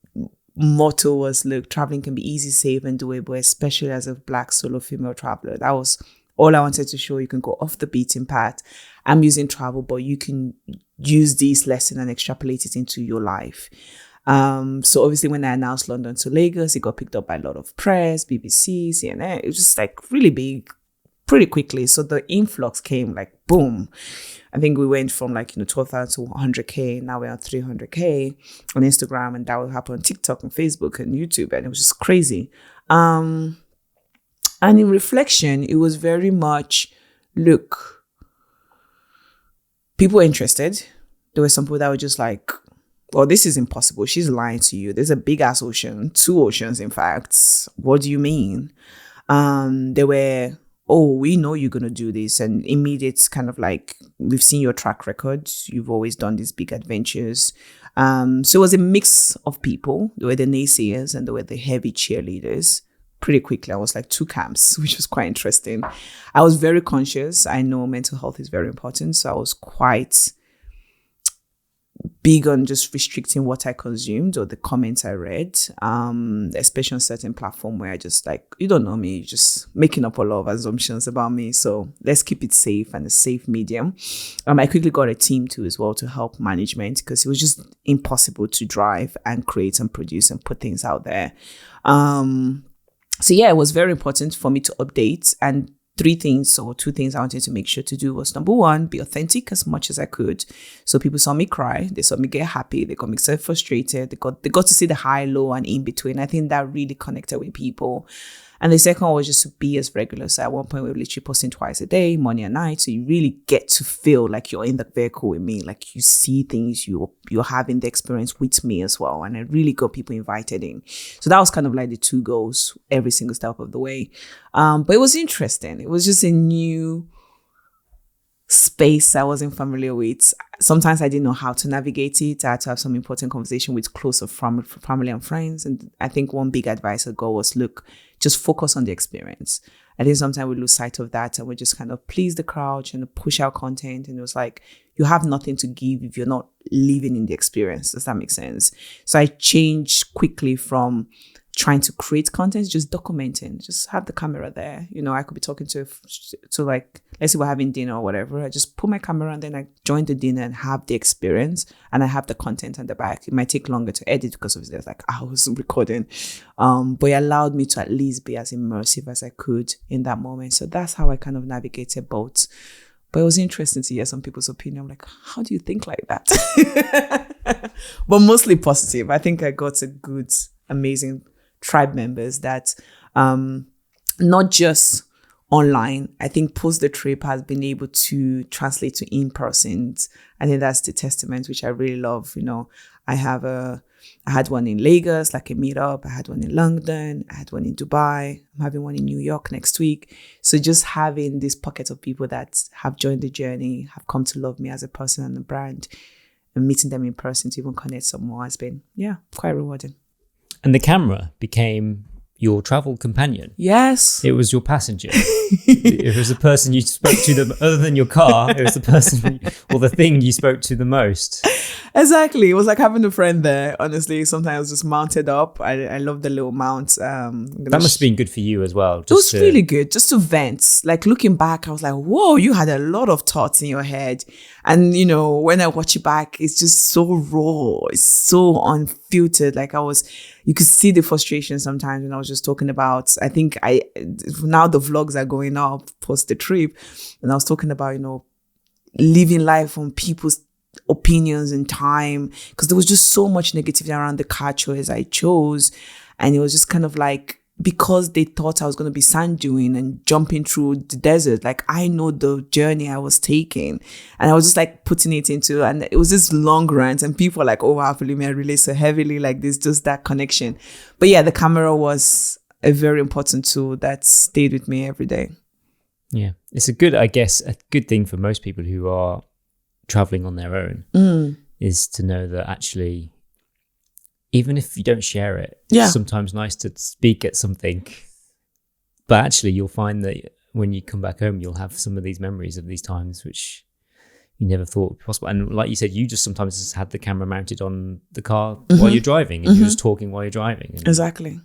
motto was, look, traveling can be easy, safe and doable, especially as a Black solo female traveler. That was all I wanted to show. You can go off the beaten path. I'm using travel, but you can use this lesson and extrapolate it into your life. So obviously when I announced London to Lagos, it got picked up by a lot of press, BBC, CNN. It was just like really big pretty quickly. So the influx came like boom. I think we went from like, 12,000 to 100K. Now we're on 300K on Instagram, and that will happen on TikTok and Facebook and YouTube. And it was just crazy. And in reflection, it was very much, look, people were interested. There were some people that were just like, well, this is impossible. She's lying to you. There's a big ass ocean, 2 oceans, in fact. What do you mean? They were, oh, we know you're going to do this. And immediate kind of like, we've seen your track record. You've always done these big adventures. So it was a mix of people. There were the naysayers and there were the heavy cheerleaders. Pretty quickly, I was like 2 camps, which was quite interesting. I was very conscious. I know mental health is very important. So I was quite big on just restricting what I consumed or the comments I read, especially on certain platform where I just like, you don't know me, you're just making up a lot of assumptions about me. So let's keep it safe and a safe medium. I quickly got a team too as well to help management because it was just impossible to drive and create and produce and put things out there. So yeah, it was very important for me to update, and 2 things I wanted to make sure to do was, number 1, be authentic as much as I could. So people saw me cry, they saw me get happy, they got me so frustrated, they got to see the high, low and in between. I think that really connected with people. And the second one was just to be as regular. So at one point we were literally posting twice a day, morning and night. So you really get to feel like you're in the vehicle with me, like you see things, you're having the experience with me as well. And I really got people invited in. So that was kind of like the 2 goals every single step of the way. But it was interesting. It was just a new space I wasn't familiar with. Sometimes I didn't know how to navigate it. I had to have some important conversation with closer family and friends. And I think one big advice I got was, look, just focus on the experience. I think sometimes we lose sight of that and we just kind of please the crowd and push out content. And it was like, you have nothing to give if you're not living in the experience. Does that make sense? So I changed quickly from trying to create content, just documenting, just have the camera there. I could be talking to like, let's say we're having dinner or whatever. I just put my camera and then I join the dinner and have the experience, and I have the content on the back. It might take longer to edit because of there's like hours of recording. But it allowed me to at least be as immersive as I could in that moment. So that's how I kind of navigated both. But it was interesting to hear some people's opinion. I'm like, how do you think like that? But mostly positive. I think I got a good, amazing tribe members that not just online. I think post the trip has been able to translate to in-person. I think that's the testament, which I really love. I had one in Lagos, like a meetup. I had one in London. I had one in Dubai. I'm having one in New York next week. So just having this pocket of people that have joined the journey, have come to love me as a person and a brand, and meeting them in person to even connect some more has been, quite rewarding. And the camera became your travel companion. Yes. It was your passenger. It was the person you spoke to other than your car. It was the person or the thing you spoke to the most. Exactly. It was like having a friend there. Honestly, sometimes just mounted up. I love the little mounts. That must have been good for you as well. It was really good, just to vent. Like looking back, I was like, whoa, you had a lot of thoughts in your head. And, you know, when I watch it back, it's just so raw. It's so unfiltered. Like you could see the frustration sometimes when I was just talking about, I think now the vlogs are going up post the trip. And I was talking about, you know, living life on people's opinions and time, because there was just so much negativity around the car choice I chose. And it was just kind of like, because they thought I was going to be sand duning and jumping through the desert, like I know the journey I was taking, and I was just like putting it into, and it was this long rant, and people were like, oh wow, Pelumi, I relate so heavily, like this, just that connection. But yeah, the camera was a very important tool that stayed with me every day. Yeah, it's a good thing for most people who are traveling on their own is to know that actually, even if you don't share it, it's sometimes nice to speak at something. But actually, you'll find that when you come back home, you'll have some of these memories of these times which you never thought would be possible. And like you said, you just sometimes just had the camera mounted on the car while you're driving, and you're just talking while you're driving. Exactly.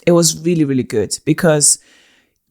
It was really, really good, because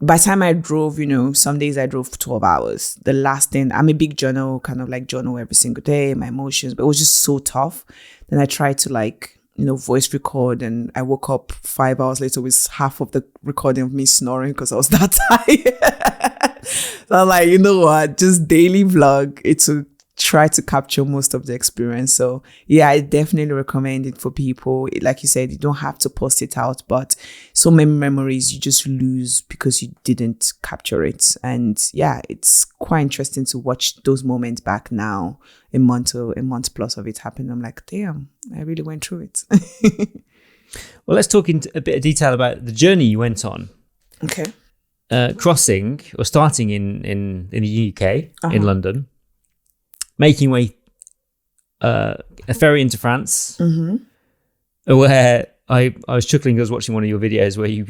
by the time I drove, you know, some days I drove for 12 hours. The last thing, I'm a big journal, kind of like journal every single day, my emotions, but it was just so tough. Then I tried to like, you know, voice record, and I woke up 5 hours later with half of the recording of me snoring because I was that tired. So I'm like, you know what, just daily vlog it to try to capture most of the experience. So yeah, I definitely recommend it for people. Like you said, you don't have to post it out, but so many memories you just lose because you didn't capture it. And yeah, it's quite interesting to watch those moments back now, a month plus of it happened. I'm like, damn, I really went through it. Well, let's talk in a bit of detail about the journey you went on. Okay. Crossing or starting in the UK, in London, making way a ferry into France, where I was chuckling. I was watching one of your videos where you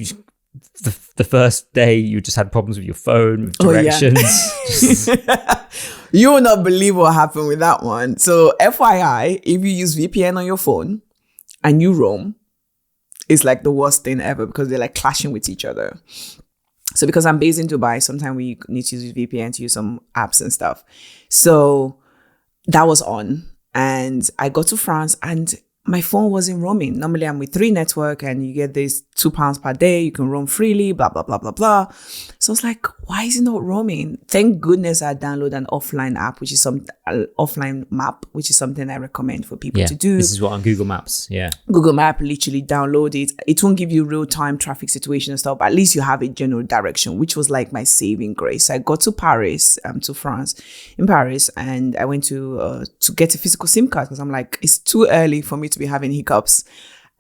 the first day you just had problems with your phone, with directions. You will not believe what happened with that one. So FYI, if you use VPN on your phone and you roam, it's like the worst thing ever, because they're like clashing with each other. So because I'm based in Dubai, sometimes we need to use VPN to use some apps and stuff. So that was on, and I got to France and my phone wasn't roaming. Normally I'm with 3 network and you get this £2 per day. You can roam freely, blah, blah, blah, blah, blah. So I was like, why is it not roaming? Thank goodness I downloaded an offline app, which is offline map, which is something I recommend for people to do. This is what on Google Maps. Yeah. Google Map, literally download it. It won't give you real-time traffic situation and stuff, but at least you have a general direction, which was like my saving grace. So I got to Paris, to France, in Paris, and I went to get a physical SIM card, because I'm like, it's too early for me to be having hiccups.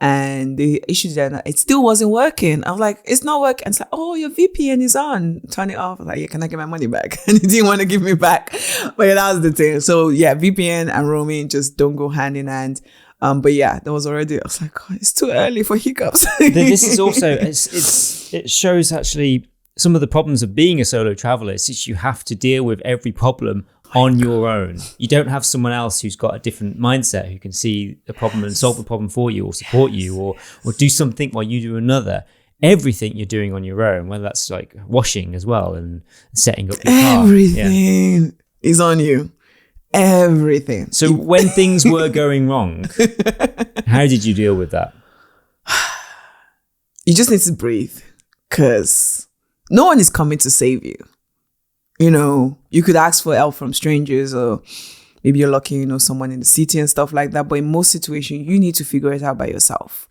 And the issue that it still wasn't working. I was like, it's not working. And it's like, oh, your VPN is on. Turn it off. I was like, yeah, can I get my money back? And he didn't want to give me back. But yeah, that was the thing. So yeah, VPN and roaming just don't go hand in hand. But yeah, there was already, I was like, oh, it's too early for hiccups. This is also, it shows actually some of the problems of being a solo traveler. It's just you have to deal with every problem on your own. You don't have someone else who's got a different mindset who can see the problem and solve the problem for you, or support you, or do something while you do another. Everything you're doing on your own, whether that's like washing as well and setting up your car. Everything is on you. Everything. So when things were going wrong, how did you deal with that? You just need to breathe, because no one is coming to save you. You know, you could ask for help from strangers, or maybe you're lucky, you know, someone in the city and stuff like that. But in most situations, you need to figure it out by yourself.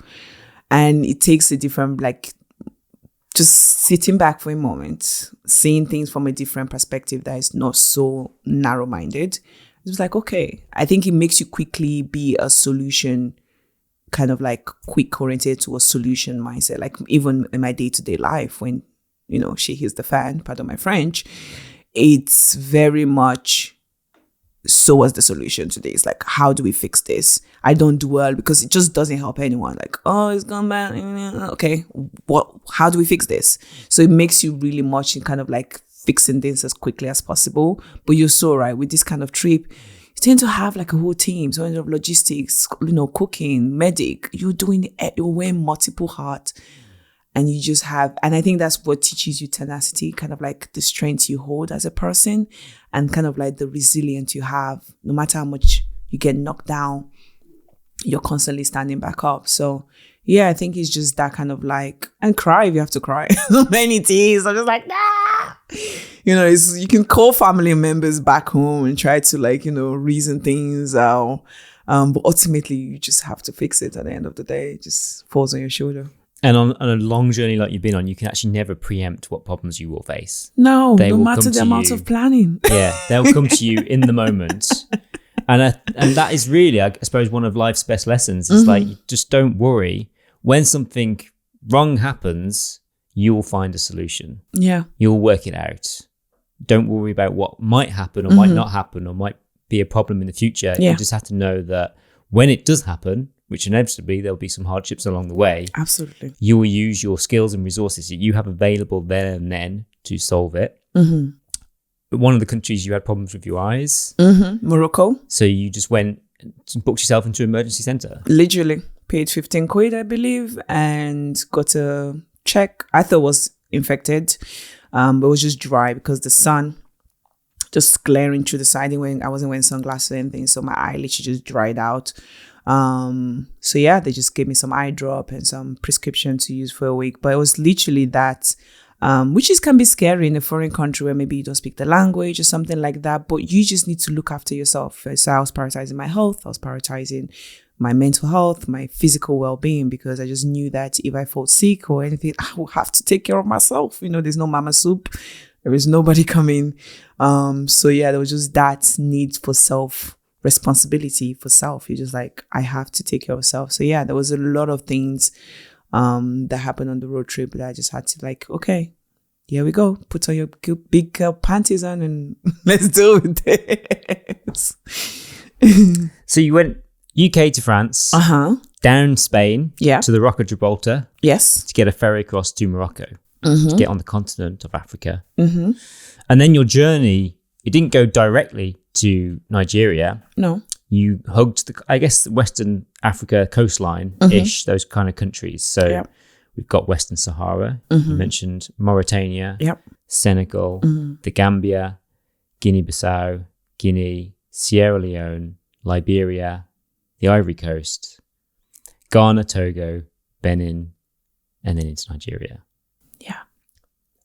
And it takes a different, like, just sitting back for a moment, seeing things from a different perspective that is not so narrow-minded. It's like, okay, I think it makes you quickly be a solution, kind of like quick oriented to a solution mindset. Like even in my day-to-day life, when, you know, shit hits the fan, pardon my French, it's very much so what's the solution to this? Like, how do we fix this? I don't dwell because it just doesn't help anyone. Like, oh, it's gone bad. Okay, how do we fix this? So it makes you really much in kind of like fixing things as quickly as possible. But you're so right, with this kind of trip, you tend to have like a whole team. So in terms of logistics, cooking, medic, you're wearing multiple hats. And you just have, and I think that's what teaches you tenacity, kind of like the strength you hold as a person and kind of like the resilience you have. No matter how much you get knocked down, you're constantly standing back up. So yeah, I think it's just that kind of like, and cry if you have to cry. So many tears. I'm just like, nah. You can call family members back home and try to like, reason things out. But ultimately you just have to fix it at the end of the day. It just falls on your shoulder. And on a long journey like you've been on, you can actually never preempt what problems you will face. No matter the amount of planning. Yeah, they'll come to you in the moment. And that is really, I suppose, one of life's best lessons. Is like, just don't worry. When something wrong happens, you will find a solution. Yeah. You'll work it out. Don't worry about what might happen or might not happen or might be a problem in the future. Yeah. You just have to know that when it does happen, which inevitably there'll be some hardships along the way. Absolutely. You will use your skills and resources that you have available there and then to solve it. But one of the countries you had problems with your eyes. Morocco. So you just went and booked yourself into an emergency centre. Literally paid 15 quid, I believe, and got a check. I thought it was infected, but it was just dry because the sun just glaring through the side. I wasn't wearing sunglasses or anything, so my eye literally just dried out. So yeah, they just gave me some eye drop and some prescription to use for a week. But it was literally that, which can be scary in a foreign country where maybe you don't speak the language or something like that. But you just need to look after yourself. So I was prioritizing my health. I was prioritizing my mental health, my physical well-being, because I just knew that if I fall sick or anything, I will have to take care of myself. There's no mama soup. There is nobody coming. So yeah, there was just that need for responsibility for self. You're just like, I have to take care of self. So yeah, there was a lot of things that happened on the road trip that I just had to like, okay, here we go. Put on your big panties on and let's do this. So you went UK to France, down Spain, to the Rock of Gibraltar, yes, to get a ferry across to Morocco, to get on the continent of Africa. And then your journey, it didn't go directly to Nigeria. No. You hugged the Western Africa coastline-ish, those kind of countries. So we've got Western Sahara. You mentioned Mauritania, Senegal, the Gambia, Guinea-Bissau, Guinea, Sierra Leone, Liberia, the Ivory Coast, Ghana, Togo, Benin, and then into Nigeria. Yeah.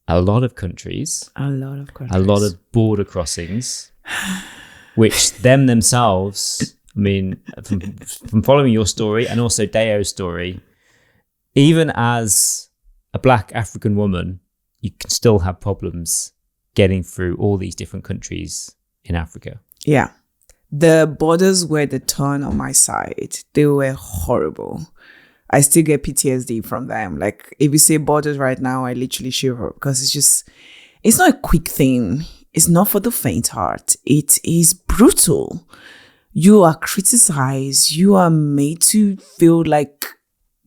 A lot of countries. A lot of border crossings, which themselves, I mean, from following your story and also Deo's story, even as a Black African woman, you can still have problems getting through all these different countries in Africa. Yeah. The borders were the turn on my side. They were horrible. I still get PTSD from them. Like, if you say borders right now, I literally shiver because it's not a quick thing. It's not for the faint heart. It is brutal. You are criticized. You are made to feel like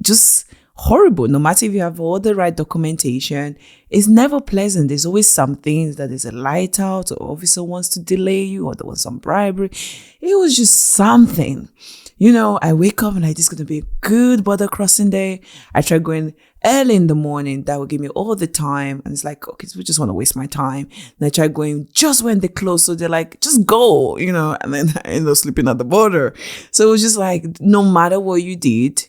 just horrible. No matter if you have all the right documentation, it's never pleasant. There's always something that there's a light out, or officer wants to delay you, or there was some bribery. It was just something. I wake up and like, this is going to be a good border crossing day. I try going early in the morning. That will give me all the time. And it's like, okay, so we just want to waste my time. And I try going just when they close. So they're like, just go, and then I end up sleeping at the border. So it was just like, no matter what you did,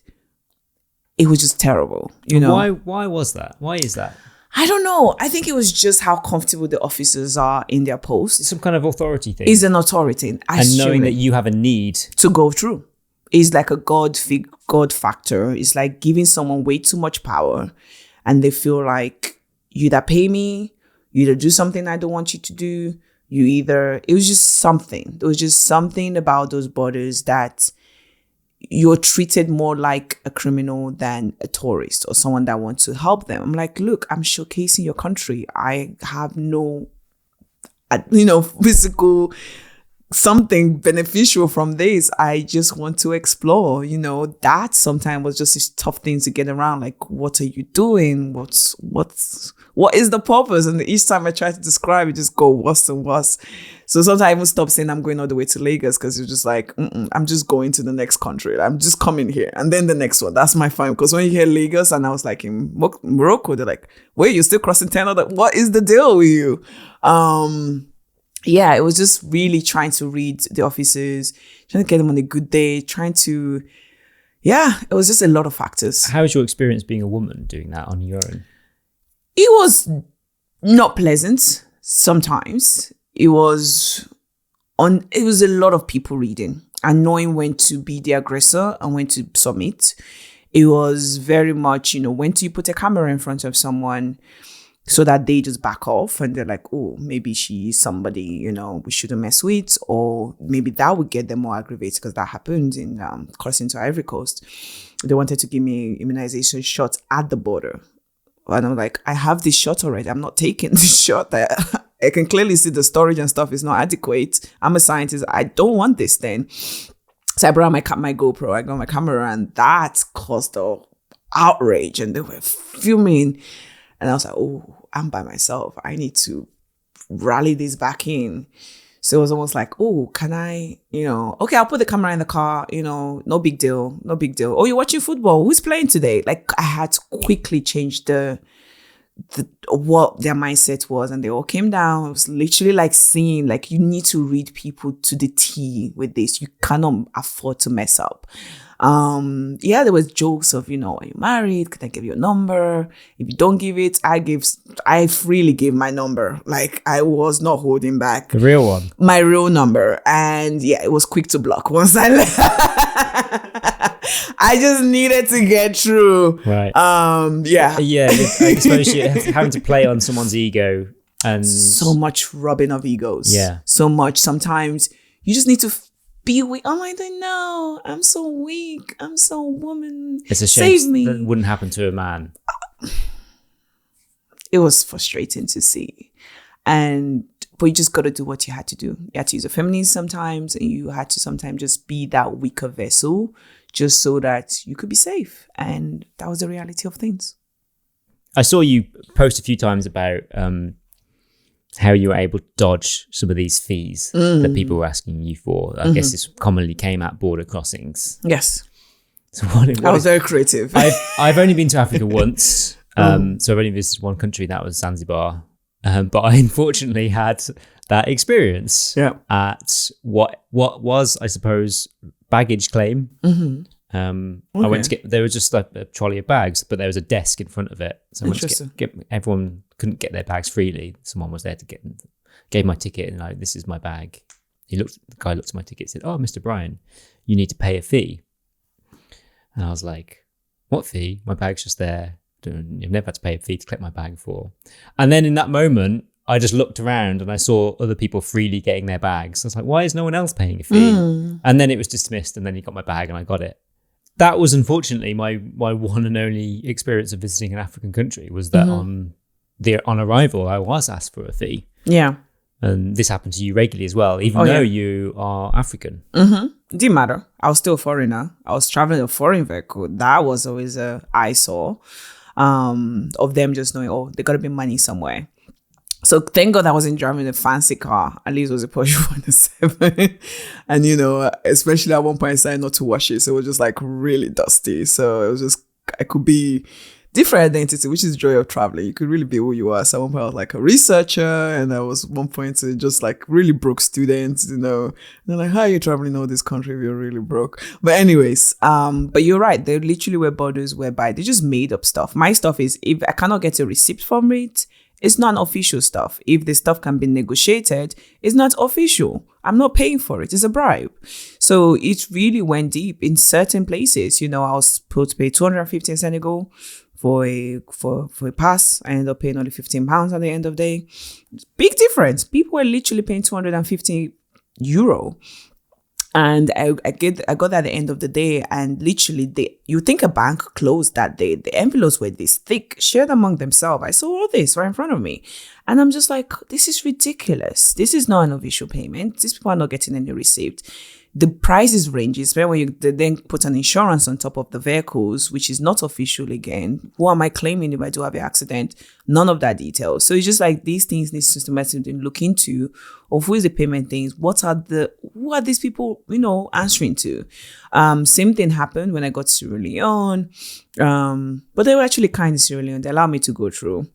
it was just terrible, Why was that? Why is that? I don't know. I think it was just how comfortable the officers are in their post. It's some kind of authority thing. It's an authority. And knowing that you have a need to go through. It's like a God factor. It's like giving someone way too much power, and they feel like, you either pay me, you either do something I don't want you to do, it was just something. There was just something about those borders that you're treated more like a criminal than a tourist or someone that wants to help them. I'm like, look, I'm showcasing your country. I have no, physical something beneficial from this. I just want to explore, that sometimes was just a tough thing to get around. Like, what are you doing? What is the purpose? And each time I try to describe it, just go worse and worse. So sometimes I even stop saying I'm going all the way to Lagos, because it's just like, I'm just going to the next country. I'm just coming here. And then the next one. That's my fine. Because when you hear Lagos, and I was like in Morocco, they're like, wait, you're still crossing 10? What is the deal with you? Yeah, it was just really trying to read the officers, trying to get them on a good day, it was just a lot of factors. How was your experience being a woman doing that on your own? It was not pleasant sometimes. It was a lot of people reading and knowing when to be the aggressor and when to submit. It was very much, when do you put a camera in front of someone so that they just back off and they're like, oh, maybe she's somebody, we shouldn't mess with, or maybe that would get them more aggravated, because that happened in crossing to Ivory Coast. They wanted to give me immunization shots at the border. And I'm like, I have this shot already. I'm not taking this shot. I can clearly see the storage and stuff is not adequate. I'm a scientist. I don't want this then. So I brought my GoPro. I got my camera, and that caused the outrage. And they were filming. And I was like, oh, I'm by myself. I need to rally this back in. So it was almost like, oh, can I, okay, I'll put the camera in the car, no big deal. Oh, you're watching football. Who's playing today? Like, I had to quickly change what their mindset was, and they all came down. It was literally like seeing, like, you need to read people to the T with this. You cannot afford to mess up. There was jokes of, are you married? Can I give you a number? If you don't give it, I freely gave my number. Like, I was not holding back. The real one. My real number. And it was quick to block once I left. I just needed to get through. Right. Yeah. I suppose you're having to play on someone's ego, and so much rubbing of egos. Yeah. So much. Sometimes you just need to be weak. Oh my God, no, I'm so weak. I'm so woman. It's a shame. Save me. That wouldn't happen to a man. It was frustrating to see. But you just got to do what you had to do. You had to use a feminist sometimes, and you had to sometimes just be that weaker vessel, just so that you could be safe. And that was the reality of things. I saw you post a few times about how you were able to dodge some of these fees that people were asking you for. I guess this commonly came at border crossings. Yes. So I was very creative. I've only been to Africa once. So I've only visited one country, that was Zanzibar. But I unfortunately had that experience at what was, I suppose, baggage claim. I went to there was just like a trolley of bags, but there was a desk in front of it. So I went to everyone couldn't get their bags freely. Someone was there to gave my ticket, and like, this is my bag. The guy looked at my ticket and said, oh, Mr. Brian, you need to pay a fee. And I was like, what fee? My bag's just there. You've never had to pay a fee to collect my bag before. And then in that moment, I just looked around and I saw other people freely getting their bags. I was like, why is no one else paying a fee? And then it was dismissed, and then he got my bag and I got it. That was unfortunately my one and only experience of visiting an African country, was that on arrival, I was asked for a fee. Yeah. And this happened to you regularly as well, even though you are African. It didn't matter. I was still a foreigner. I was traveling a foreign vehicle. That was always a eyesore of them just knowing, oh, there got to be money somewhere. So thank God I wasn't driving a fancy car. At least it was a Peugeot 107. And, especially at one point I decided not to wash it. So it was just like really dusty. So it was just, I could be different identity, which is the joy of traveling. You could really be who you are. So at one point I was like a researcher, and I was one point just like really broke students, and they're like, how are you traveling all this country if you're really broke? But anyways, but you're right. There literally were borders whereby they just made up stuff. My stuff is, if I cannot get a receipt from it, it's not official stuff. If the stuff can be negotiated, it's not official. I'm not paying for it. It's a bribe. So it really went deep in certain places. I was supposed to pay 250 in Senegal for a pass. I ended up paying only £15 at the end of the day. Big difference. People were literally paying 250 euro. And I got at the end of the day, and literally you think a bank closed that day. The envelopes were this thick, shared among themselves. I saw all this right in front of me. And I'm just like, this is ridiculous. This is not an official payment. These people are not getting any receipt. The prices ranges when you then put an insurance on top of the vehicles, which is not official again. Who am I claiming if I do have an accident? None of that detail. So it's just like these things need systematically look into of who is the payment things. Who are these people, answering to? Same thing happened when I got to Sierra Leone. But they were actually kind in Sierra Leone. They allowed me to go through.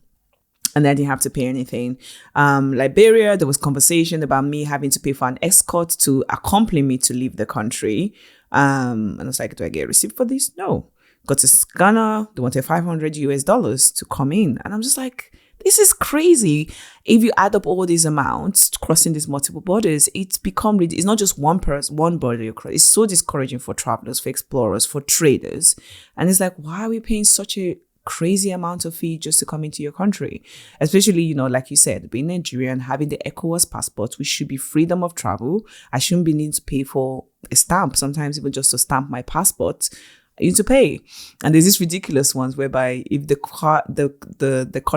And I didn't have to pay anything. Liberia, there was conversation about me having to pay for an escort to accompany me to leave the country. And I was like, do I get a receipt for this? No. Got to Ghana, they wanted $500 to come in. And I'm just like, this is crazy. If you add up all these amounts, crossing these multiple borders, it's not just one border you cross. It's so discouraging for travelers, for explorers, for traders. And it's like, why are we paying such a crazy amount of fee just to come into your country? Especially, like you said, being Nigerian, having the ECOWAS passport, which should be freedom of travel. I shouldn't be needing to pay for a stamp, sometimes even just to stamp my passport. I need to pay. And there's these ridiculous ones whereby if they call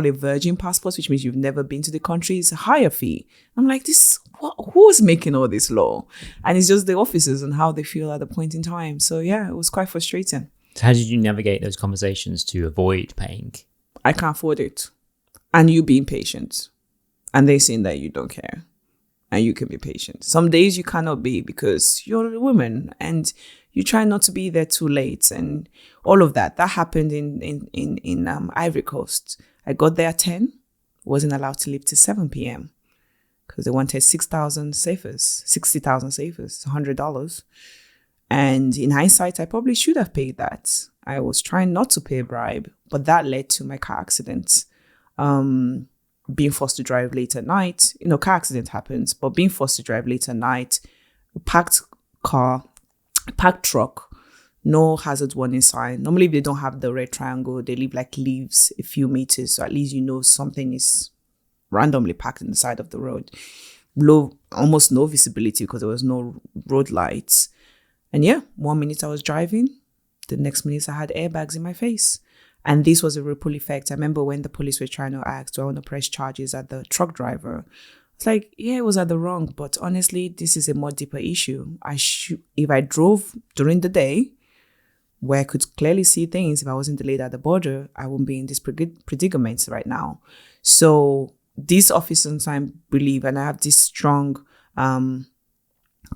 it virgin passports, which means you've never been to the country, it's a higher fee. I'm like, who's making all this law? And it's just the officers and how they feel at the point in time. So yeah, it was quite frustrating. So how did you navigate those conversations to avoid paying? I can't afford it. And you being patient. And they saying that you don't care. And you can be patient. Some days you cannot be because you're a woman and you try not to be there too late and all of that. That happened in Ivory Coast. I got there at 10, wasn't allowed to leave till 7 p.m. because they wanted 60,000 safers, $100. And in hindsight, I probably should have paid that. I was trying not to pay a bribe, but that led to my car accident. Being forced to drive late at night. Car accident happens, but being forced to drive late at night, parked truck, no hazard warning sign. Normally, if they don't have the red triangle, they leave leaves a few meters, so at least something is randomly parked in the side of the road. Almost no visibility because there was no road lights. And yeah, 1 minute I was driving, the next minute I had airbags in my face. And this was a ripple effect. I remember when the police were trying to ask, do I want to press charges at the truck driver? It's like, yeah, it was at the wrong, but honestly, this is a more deeper issue. If I drove during the day, where I could clearly see things, if I wasn't delayed at the border, I wouldn't be in this predicament right now. So these officers, I believe, and I have this strong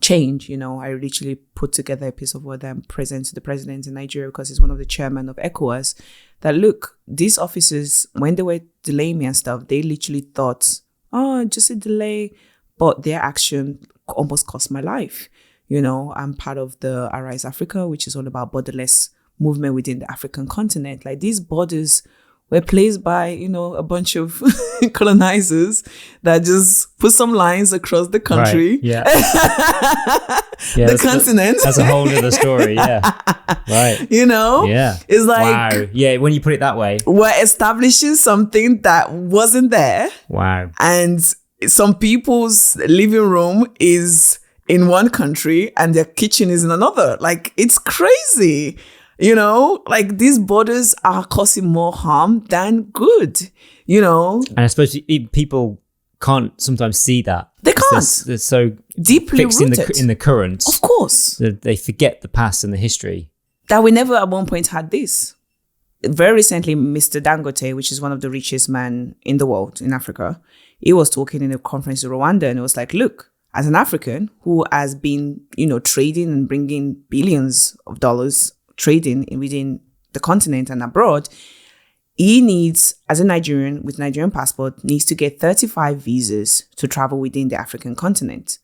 change, I literally put together a piece of word and present to the president in Nigeria because he's one of the chairmen of ECOWAS, that look, these officers, when they were delaying me and stuff, they literally thought, oh, just a delay, but their action almost cost my life. I'm part of the Arise Africa, which is all about borderless movement within the African continent. These borders were placed by, a bunch of colonizers that just put some lines across the country. Right. Yeah. The continent. That's a whole other story. Yeah. Right. Yeah. It's like, wow. Yeah. When you put it that way, we're establishing something that wasn't there. Wow. And some people's living room is in one country and their kitchen is in another. It's crazy. These borders are causing more harm than good, And I suppose people can't sometimes see that. They can't. They're so deeply fixed rooted in the current. Of course. They forget the past and the history. That we never at one point had this. Very recently, Mr. Dangote, which is one of the richest men in the world, in Africa, he was talking in a conference in Rwanda and it was like, look, as an African who has been, trading and bringing billions of dollars trading within the continent and abroad, he needs, as a Nigerian with Nigerian passport, needs to get 35 visas to travel within the African continent.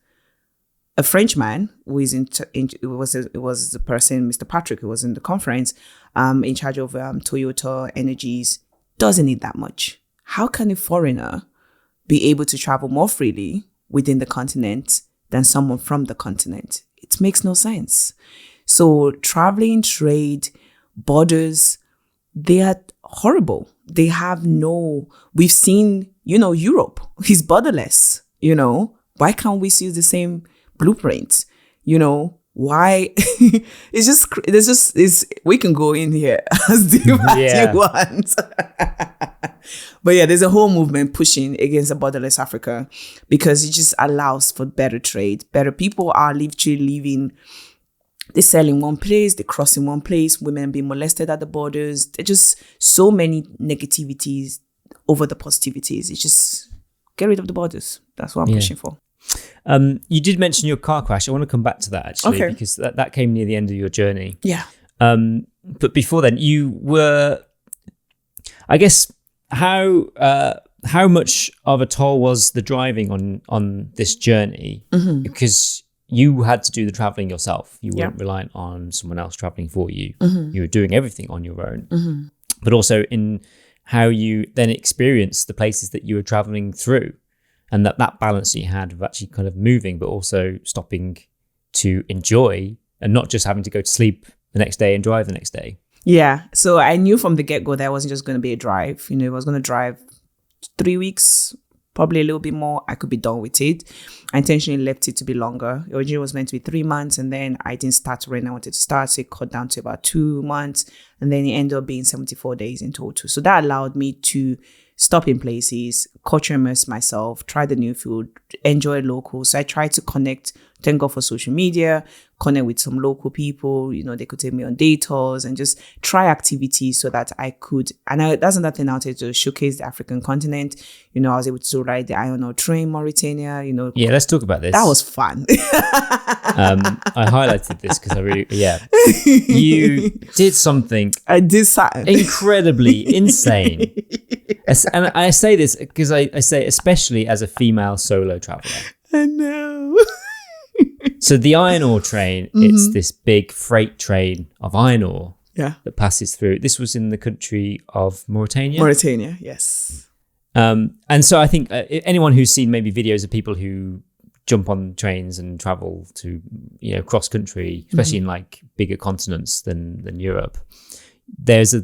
A Frenchman who is it was the person, Mr. Patrick, who was in the conference, in charge of Toyota Energies, doesn't need that much. How can a foreigner be able to travel more freely within the continent than someone from the continent? It makes no sense. So traveling, trade, borders, they are horrible. They have we've seen, Europe is borderless, Why can't we use the same blueprint? You know, why? We can go in here as deep as you want. But yeah, there's a whole movement pushing against a borderless Africa because it just allows for better trade. Better people are literally living, they sell in one place, they cross in one place, women being molested at the borders. There's just so many negativities over the positivities. It's just get rid of the borders. That's what I'm pushing for. You did mention your car crash. I want to come back to that actually, because that came near the end of your journey. Yeah. But before then, you were, I guess, how much of a toll was the driving on this journey? Mm-hmm. Because you had to do the traveling yourself. You weren't reliant on someone else traveling for you. Mm-hmm. You were doing everything on your own. Mm-hmm. But also in how you then experienced the places that you were traveling through, and that balance you had of actually kind of moving, but also stopping to enjoy and not just having to go to sleep the next day and drive the next day. Yeah. So I knew from the get-go that it wasn't just going to be a drive. You know, I was going to drive 3 weeks, probably a little bit more. I could be done with it. I intentionally left it to be longer. Originally, it was meant to be 3 months, and then I didn't start when I wanted to start. So it cut down to about 2 months, and then it ended up being 74 days in total. So that allowed me to stop in places, culture immerse myself, try the new food, enjoy local. So I tried to connect, thank God for social media, connect with some local people. You know, they could take me on day tours and just try activities so that I could, that's another thing I wanted to showcase the African continent. You know, I was able to ride the iron ore train, Mauritania, you know. Yeah, let's talk about this. That was fun. I highlighted this because you did something. I did something incredibly insane. And I say this because I say, especially as a female solo traveler. I know. So the iron ore train, it's this big freight train of iron ore that passes through. This was in the country of Mauritania. Mauritania, yes. And so I think anyone who's seen maybe videos of people who jump on trains and travel to, you know, cross country, especially in like bigger continents than Europe, there's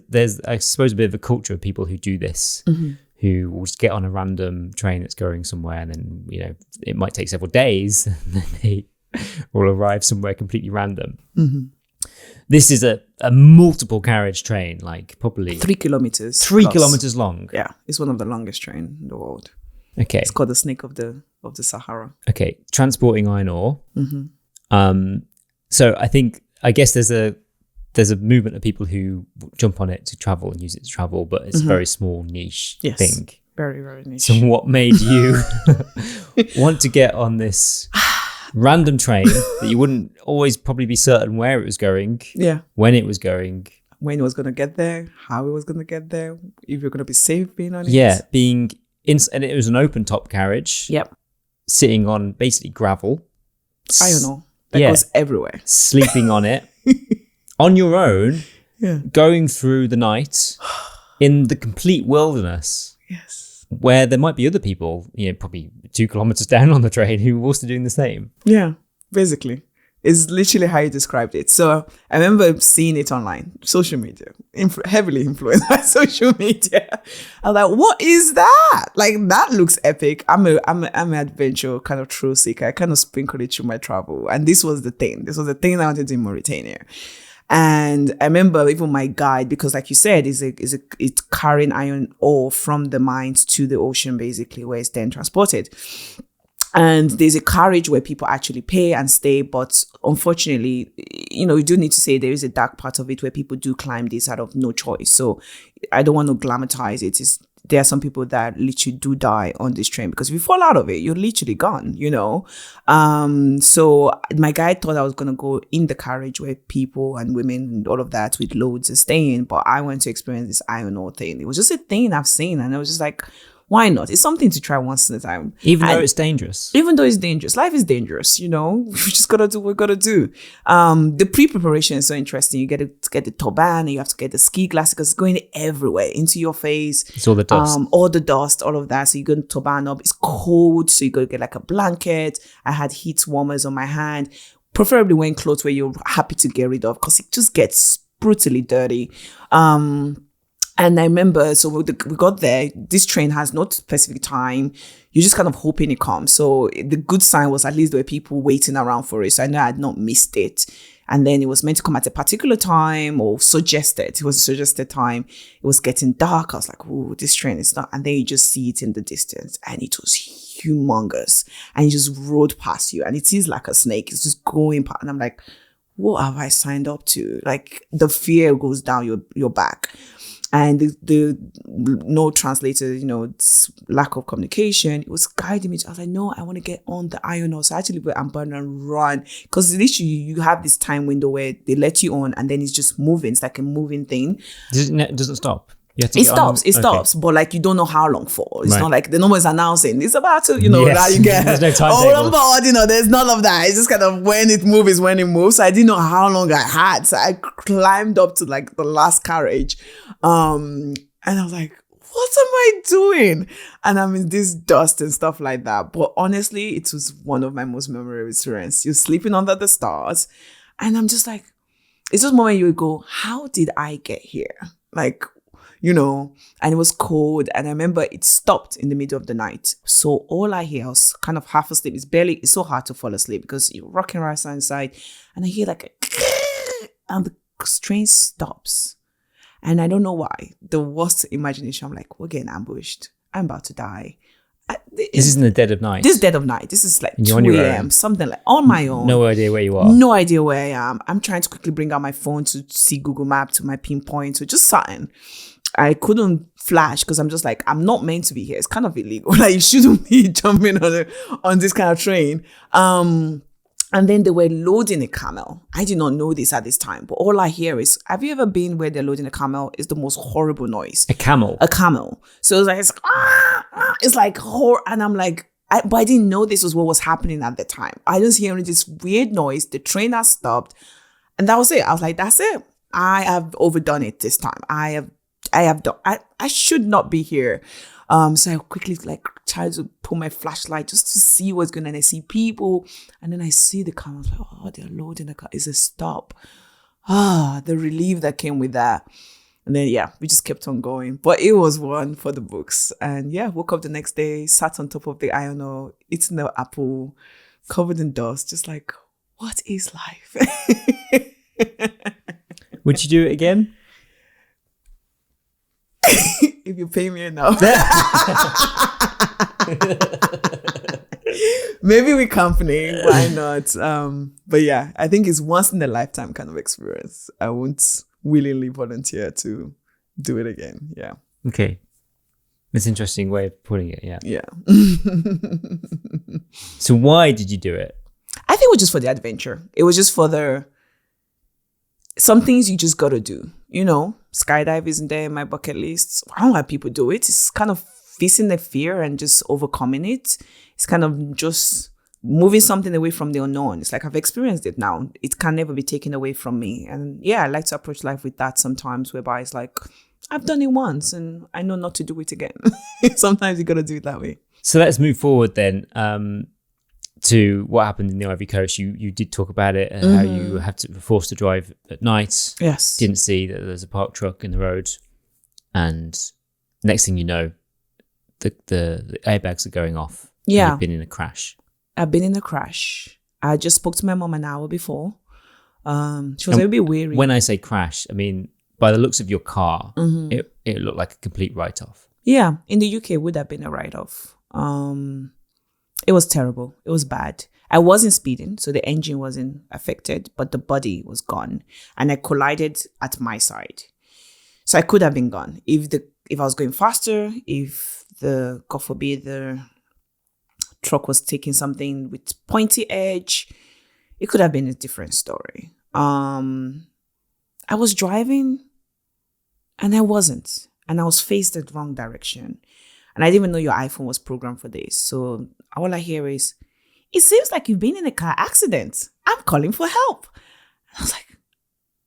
I suppose a bit of a culture of people who do this, who will just get on a random train that's going somewhere, and then, you know, it might take several days, and then they will arrive somewhere completely random. This is a multiple carriage train, like probably 3 kilometers. 3 kilometers long. Yeah, it's one of the longest trains in the world. Okay, it's called the Snake of the Sahara. Okay, transporting iron ore. So I guess there's a movement of people who jump on it to travel and use it to travel, but it's a very small niche thing. Very, very niche. So what made you want to get on this random train that you wouldn't always probably be certain where it was going, when it was going, when it was going to get there, how it was going to get there, if you're going to be safe being on it? Yeah, and it was an open top carriage. Yep. Sitting on basically gravel. I don't know. That goes everywhere. Sleeping on it. On your own, going through the night in the complete wilderness. Yes. Where there might be other people, you know, probably 2 kilometers down on the train who are also doing the same. Yeah, basically. It's literally how you described it. So I remember seeing it online, social media, heavily influenced by social media. I was like, what is that? Like, that looks epic. I'm an adventure kind of thrill seeker. I kind of sprinkled it through my travel. And this was the thing. This was the thing I wanted to do in Mauritania. And I remember even my guide, because like you said, it's carrying iron ore from the mines to the ocean, basically, where it's then transported. And there's a carriage where people actually pay and stay. But unfortunately, you know, you do need to say there is a dark part of it where people do climb this out of no choice. So I don't want to glamorize it. There are some people that literally do die on this train, because if you fall out of it, you're literally gone, you know. So my guide thought I was going to go in the carriage where people and women and all of that with loads are staying. But I went to experience this iron ore thing. It was just a thing I've seen. And I was just like, why not? It's something to try once in a time. Even though it's dangerous. Even though it's dangerous. Life is dangerous, you know. We just got to do what we got to do. The pre-preparation is so interesting. You get to get the turban, and you have to get the ski glasses, because it's going everywhere, into your face. It's all the dust. All the dust, all of that. So you're going to turban up. It's cold, so you got to get like a blanket. I had heat warmers on my hand. Preferably wearing clothes where you're happy to get rid of, because it just gets brutally dirty. And I remember, so we got there. This train has no specific time. You're just kind of hoping it comes. So the good sign was at least there were people waiting around for it. So I know I had not missed it. And then it was meant to come at a particular time or suggested. It was a suggested time. It was getting dark. I was like, oh, this train is not. And then you just see it in the distance. And it was humongous. And it just rode past you. And it is like a snake. It's just going past. And I'm like, what have I signed up to? Like the fear goes down your back. And the no translator, lack of communication, it was guiding me. I was like, no, I want to get on the IONO. So I actually went and run. Because literally you have this time window where they let you on and then it's just moving. It's like a moving thing. It doesn't stop. It stops, but like you don't know how long for. It's not like the number is announcing it's about to, now you get there's no time on board, there's none of that. It's just kind of when it moves is when it moves. So I didn't know how long I had. So I climbed up to like the last carriage. And I was like, what am I doing? And I'm in this dust and stuff like that. But honestly, it was one of my most memorable experiences. You're sleeping under the stars. And I'm just like, it's just moment you would go, how did I get here? Like, and it was cold. And I remember it stopped in the middle of the night. So all I hear, I was kind of half asleep. It's so hard to fall asleep because you're rocking right side to side. And I hear like and the train stops. And I don't know why. The worst imagination, I'm like, we're getting ambushed. I'm about to die. This is in the dead of night. This is dead of night. This is like 2 a.m. Something like on my own. No idea where you are. No idea where I am. I'm trying to quickly bring out my phone to see Google Maps to my pinpoint. So just something. I couldn't flash because I'm just like, I'm not meant to be here. It's kind of illegal. Like you shouldn't be jumping on this kind of train. And then they were loading a camel. I did not know this at this time, but all I hear is, have you ever been where they're loading a camel? It's the most horrible noise. A camel? A camel. So it's like horror. And I'm like, but I didn't know this was what was happening at the time. I just hearing this weird noise. The train has stopped. And that was it. I was like, that's it. I have overdone it this time. I should not be here. So I quickly tried to pull my flashlight just to see what's going on. And I see people, and then I see the car. I was like, oh, they're loading the car. It's a stop. The relief that came with that. And then, we just kept on going. But it was one for the books. And woke up the next day, sat on top of the IONO, eating the apple, covered in dust, just like, what is life? Would you do it again? If you pay me enough. Maybe with company, why not? But I think it's once in a lifetime kind of experience. I won't willingly volunteer to do it again. Yeah. Okay. It's an interesting way of putting it. Yeah. So why did you do it? I think it was just for the adventure. It was just for some things you just got to do. Skydive isn't there in my bucket list. I don't know how people do it. It's kind of facing the fear and just overcoming it. It's kind of just moving something away from the unknown. It's like I've experienced it now. It can never be taken away from me. And I like to approach life with that sometimes, whereby it's like, I've done it once and I know not to do it again. Sometimes you got to do it that way. So let's move forward then. To what happened in the Ivory Coast. You did talk about it and how you had to forced to drive at night. Yes. Didn't see that there's a parked truck in the road, and next thing you know, the airbags are going off. Yeah. You've been in a crash. I've been in a crash. I just spoke to my mom an hour before. She was a bit weary. When I say crash, I mean by the looks of your car, it looked like a complete write-off. Yeah, in the UK, it would have been a write-off. It was terrible. It was bad. I wasn't speeding, so the engine wasn't affected, but the body was gone. And I collided at my side. So I could have been gone. If I was going faster, if God forbid, the truck was taking something with pointy edge, it could have been a different story. I was driving and I wasn't. And I was faced the wrong direction. And I didn't even know your iPhone was programmed for this. So all I hear is, it seems like you've been in a car accident. I'm calling for help. And I was like,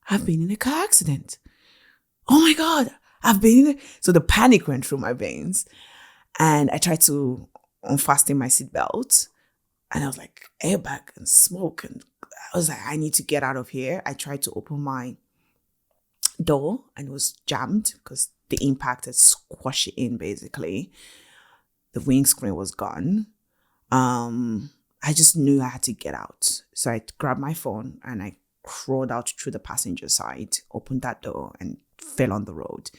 I've been in a car accident. Oh my God, I've been in it. So the panic went through my veins. And I tried to unfasten my seatbelt. And I was like, airbag and smoke. And I was like, I need to get out of here. I tried to open my door and it was jammed because the impact had squashed it in, basically. The windscreen was gone. I just knew I had to get out. So I grabbed my phone and I crawled out through the passenger side, opened that door and fell on the road.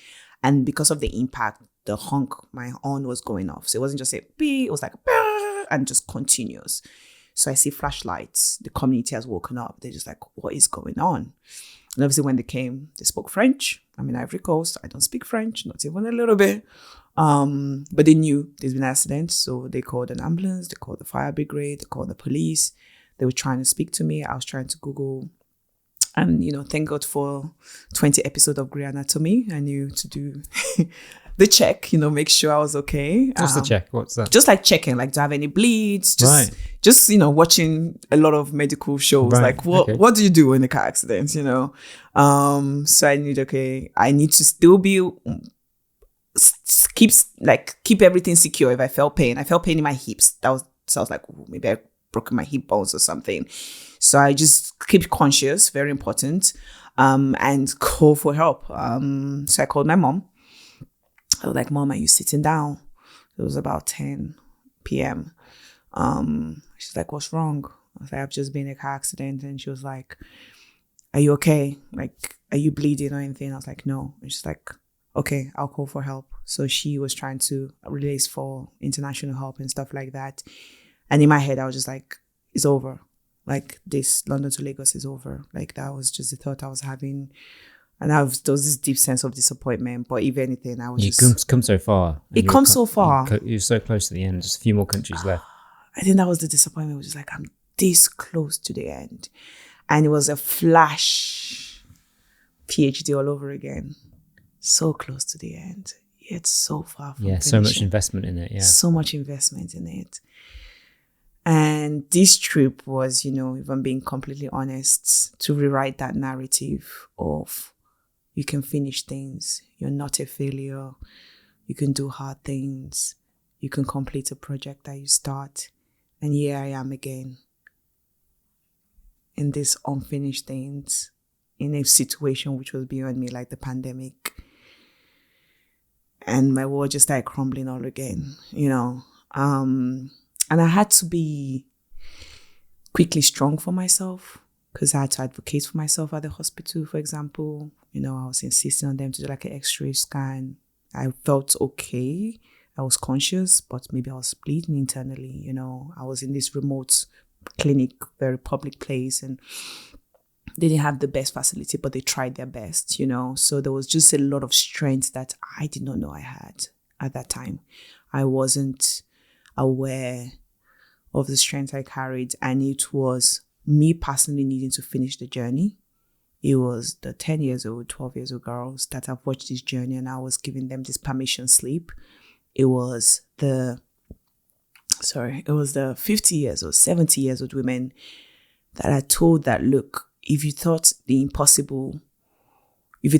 And because of the impact, the honk, my horn was going off. So it wasn't just a beep, it was like and just continuous. So I see flashlights. The community has woken up. They're just like, what is going on? And obviously when they came, they spoke French. I'm in Ivory Coast. I don't speak French, not even a little bit. But they knew there's been an accident. So they called an ambulance, they called the fire brigade, they called the police. They were trying to speak to me. I was trying to Google. And, thank God for 20 episodes of Grey Anatomy. I knew to do the check, make sure I was okay. What's the check? What's that? Just like checking, like, do I have any bleeds? Just watching a lot of medical shows. Right. Like, what do you do in a car accident, So I knew, okay, I need to still be, keep everything secure. If I felt pain in my hips. So I was like, maybe I broken my hip bones or something. So I just keep conscious, very important, and call for help. So I called my mom. I was like, Mom, are you sitting down? It was about 10 p.m. She's like, what's wrong? I was like, I've just been in a car accident. And she was like, are you okay? Like, are you bleeding or anything? I was like, no. And she's like, okay, I'll call for help. So she was trying to release for international help and stuff like that. And in my head, I was just like, it's over. Like, this London to Lagos is over. Like, that was just the thought I was having. And there was this deep sense of disappointment. But if anything, I was just... come so far. It comes so far. You're so close to the end. Just a few more countries left. I think that was the disappointment. It was just like, I'm this close to the end. And it was a flash PhD all over again. So close to the end. Yet so far from finishing. So much investment in it. Yeah. So much investment in it. And this trip was, if I'm being completely honest, to rewrite that narrative of you can finish things. You're not a failure. You can do hard things. You can complete a project that you start. And here I am again in this unfinished things, in a situation which was beyond me, like the pandemic. And my world just started crumbling all again, And I had to be quickly strong for myself because I had to advocate for myself at the hospital, for example. I was insisting on them to do like an X-ray scan. I felt okay. I was conscious, but maybe I was bleeding internally. I was in this remote clinic, very public place, and they didn't have the best facility, but they tried their best, So there was just a lot of strength that I did not know I had at that time. I wasn't aware of the strength I carried, and it was me personally needing to finish the journey. It was the 10 years old, 12 years old girls that have watched this journey, and I was giving them this permission slip. It was the 50 years old, 70 years old women that I told that, look, if you thought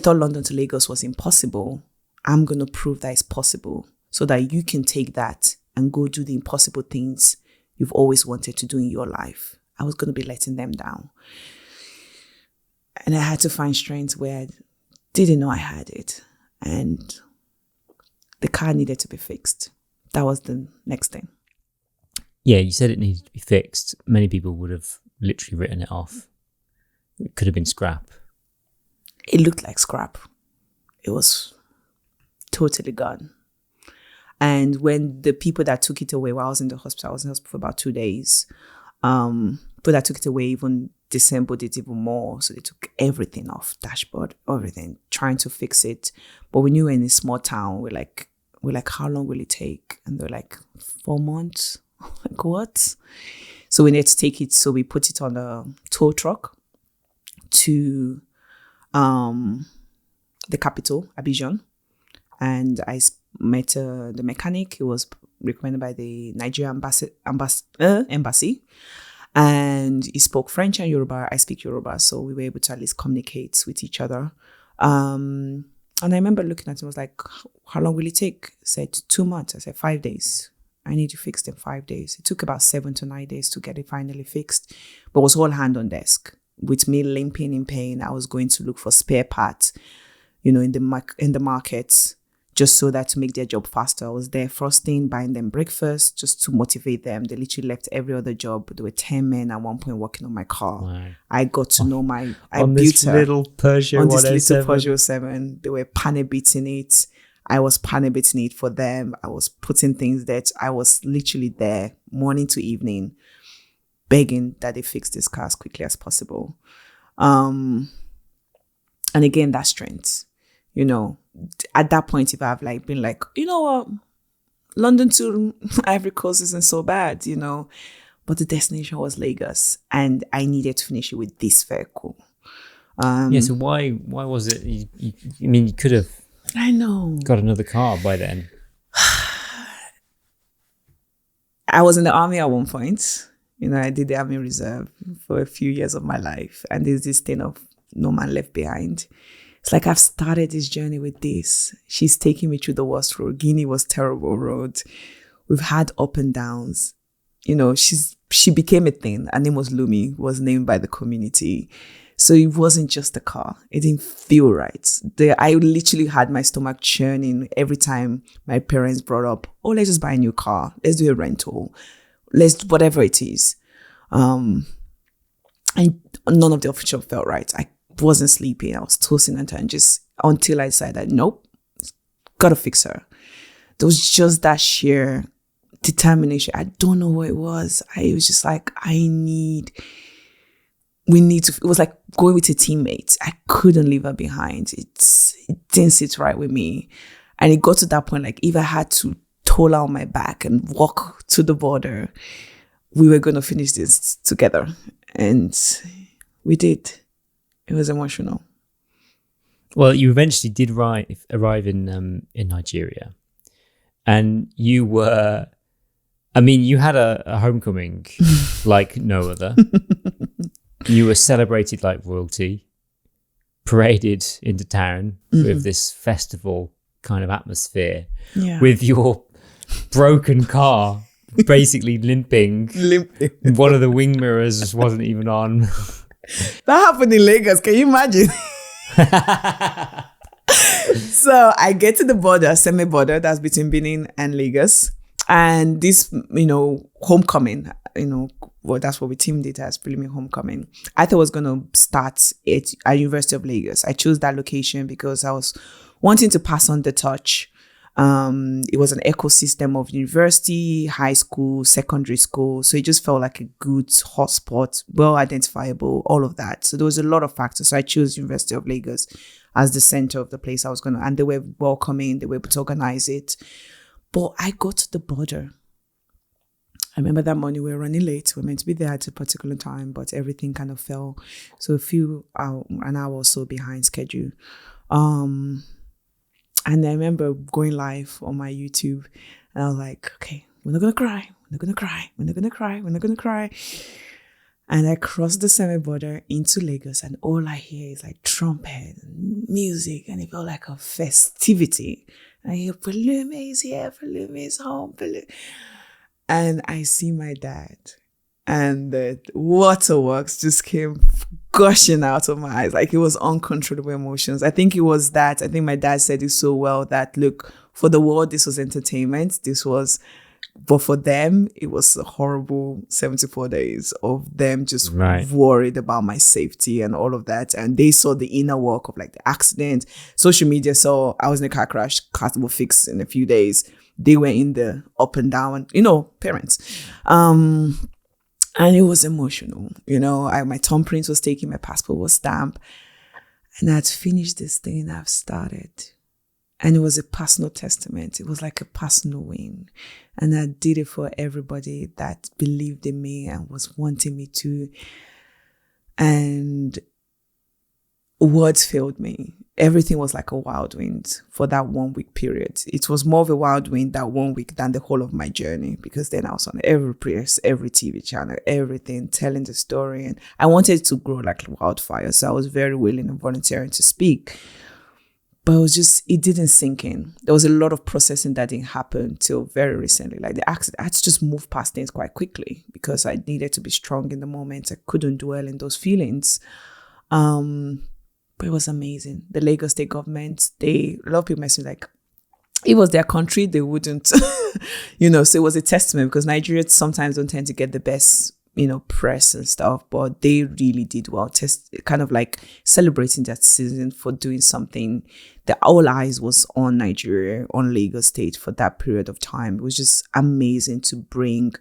London to Lagos was impossible, I'm going to prove that it's possible so that you can take that and go do the impossible things you've always wanted to do in your life. I was going to be letting them down. And I had to find strength where I didn't know I had it. And the car needed to be fixed. That was the next thing. Yeah, you said it needed to be fixed. Many people would have literally written it off. It could have been scrap. It looked like scrap. It was totally gone. And when the people that took it away, while I was in the hospital for about 2 days, people that took it away even disassembled it even more. So they took everything off, dashboard, everything, trying to fix it. But we knew we're in a small town. We're like, how long will it take? And they're like, 4 months. Like, what? So we need to take it. So we put it on a tow truck to the capital, Abidjan. And I met the mechanic. He was recommended by the Nigerian embassy. And he spoke French and Yoruba. I speak Yoruba. So we were able to at least communicate with each other. And I remember looking at him, I was like, how long will it take? He said, 2 months. I said, 5 days. I need to fix it in 5 days. It took about 7 to 9 days to get it finally fixed. But it was all hand on desk. With me limping in pain, I was going to look for spare parts. in the markets, just so that to make their job faster. I was there first thing, buying them breakfast just to motivate them. They literally left every other job. There were 10 men at one point working on my car. Wow. I got to know I on built this her little Peugeot on this 107. little Peugeot 7. They were panic beating it. I was panic beating it for them. I was putting things that I was literally there morning to evening, begging that they fix this car as quickly as possible. And again, that strength, at that point, if I've been like, you know what, London to Ivory Coast isn't so bad, but the destination was Lagos, and I needed to finish it with this vehicle. So why was it? You could have. I know. Got another car by then. I was in the army at one point. I did the Army Reserve for a few years of my life, and there's this thing of no man left behind. It's like I've started this journey with this. She's taking me through the worst road. Guinea was terrible road. We've had up and downs. She became a thing. Her name was Lumi, was named by the community. So it wasn't just a car. It didn't feel right. I literally had my stomach churning every time my parents brought up, oh, let's just buy a new car. Let's do a rental. Let's whatever it is. And none of the options felt right. I wasn't sleeping. I was tossing and turning just until I decided, nope, gotta fix her. There was just that sheer determination. I don't know what it was. I was just like, it was like going with a teammate. I couldn't leave her behind. It didn't sit right with me. And it got to that point, like if I had to toll out my back and walk to the border, we were going to finish this together. And we did. It was emotional. Well, you eventually did arrive in Nigeria, and you were, you had a homecoming like no other. You were celebrated like royalty, paraded into town with this festival kind of atmosphere, with your broken car basically limping. One of the wing mirrors just wasn't even on. That happened in Lagos. Can you imagine? So I get to the border, semi-border, that's between Benin and Lagos. And this, homecoming, that's what we teamed it as, Pelumi Homecoming. I thought I was going to start it at University of Lagos. I chose that location because I was wanting to pass on the touch. It was an ecosystem of university, high school, secondary school. So it just felt like a good hotspot, well identifiable, all of that. So there was a lot of factors. So I chose University of Lagos as the center of the place I was going to, and they were welcoming, they were able to organize it. But I got to the border. I remember that morning we were running late. We were meant to be there at a particular time, but everything kind of fell. So an hour or so behind schedule. And I remember going live on my YouTube, and I was like, okay, we're not going to cry. We're not going to cry. We're not going to cry. We're not going to cry. And I crossed the semi-border into Lagos, and all I hear is like trumpet and music, and it felt like a festivity. And I hear, Pelumi is here, Pelumi is home, Pelumi. And I see my dad, and the waterworks just came gushing out of my eyes. Like it was uncontrollable emotions. I think it was that. I think my dad said it so well that, look, for the world, this was entertainment. But for them, it was a horrible 74 days of them just worried about my safety and all of that. And they saw the inner work of like the accident. Social media saw I was in a car crash, car will fix in a few days. They were in the up and down, parents. And it was emotional. My thumbprint was taken, my passport was stamped. And I'd finished this thing I've started. And it was a personal testament. It was like a personal win. And I did it for everybody that believed in me and was wanting me to. And words failed me. Everything was like a wild wind for that 1 week period. It was more of a wild wind that 1 week than the whole of my journey, because then I was on every press, every TV channel, everything, telling the story. And I wanted to grow like wildfire. So I was very willing and volunteering to speak. But it didn't sink in. There was a lot of processing that didn't happen till very recently. Like the accident, I had to just move past things quite quickly because I needed to be strong in the moment. I couldn't dwell in those feelings. But it was amazing. The Lagos state government, a lot of people messaged like, it was their country, they wouldn't, so it was a testament, because Nigerians sometimes don't tend to get the best, press and stuff, but they really did well, kind of like celebrating that citizen for doing something. All eyes was on Nigeria, on Lagos state for that period of time. It was just amazing to bring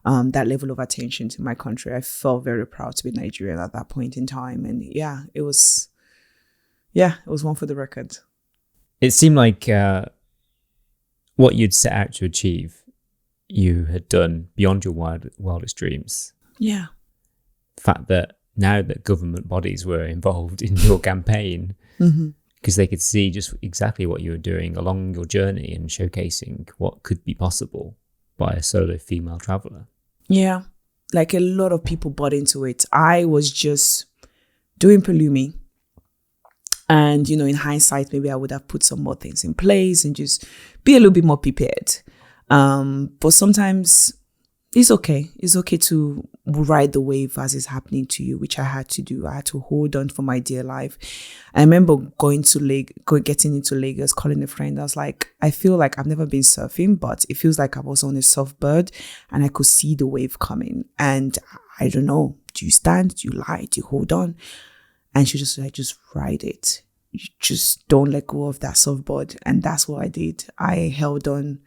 that level of attention to my country. I felt very proud to be Nigerian at that point in time. And it was one for the record. It seemed like what you'd set out to achieve, you had done beyond your wildest dreams. Yeah. The fact that now that government bodies were involved in your campaign, because they could see just exactly what you were doing along your journey and showcasing what could be possible by a solo female traveller. Yeah. Like a lot of people bought into it. I was just doing Pelumi. And, in hindsight, maybe I would have put some more things in place and just be a little bit more prepared. But sometimes it's okay. It's okay to ride the wave as it's happening to you, which I had to do. I had to hold on for my dear life. I remember getting into Lagos, calling a friend. I was like, I feel like I've never been surfing, but it feels like I was on a surfboard and I could see the wave coming. And I don't know, do you stand? Do you lie? Do you hold on? And she just like, just ride it. You just don't let go of that surfboard. And that's what I did. I held on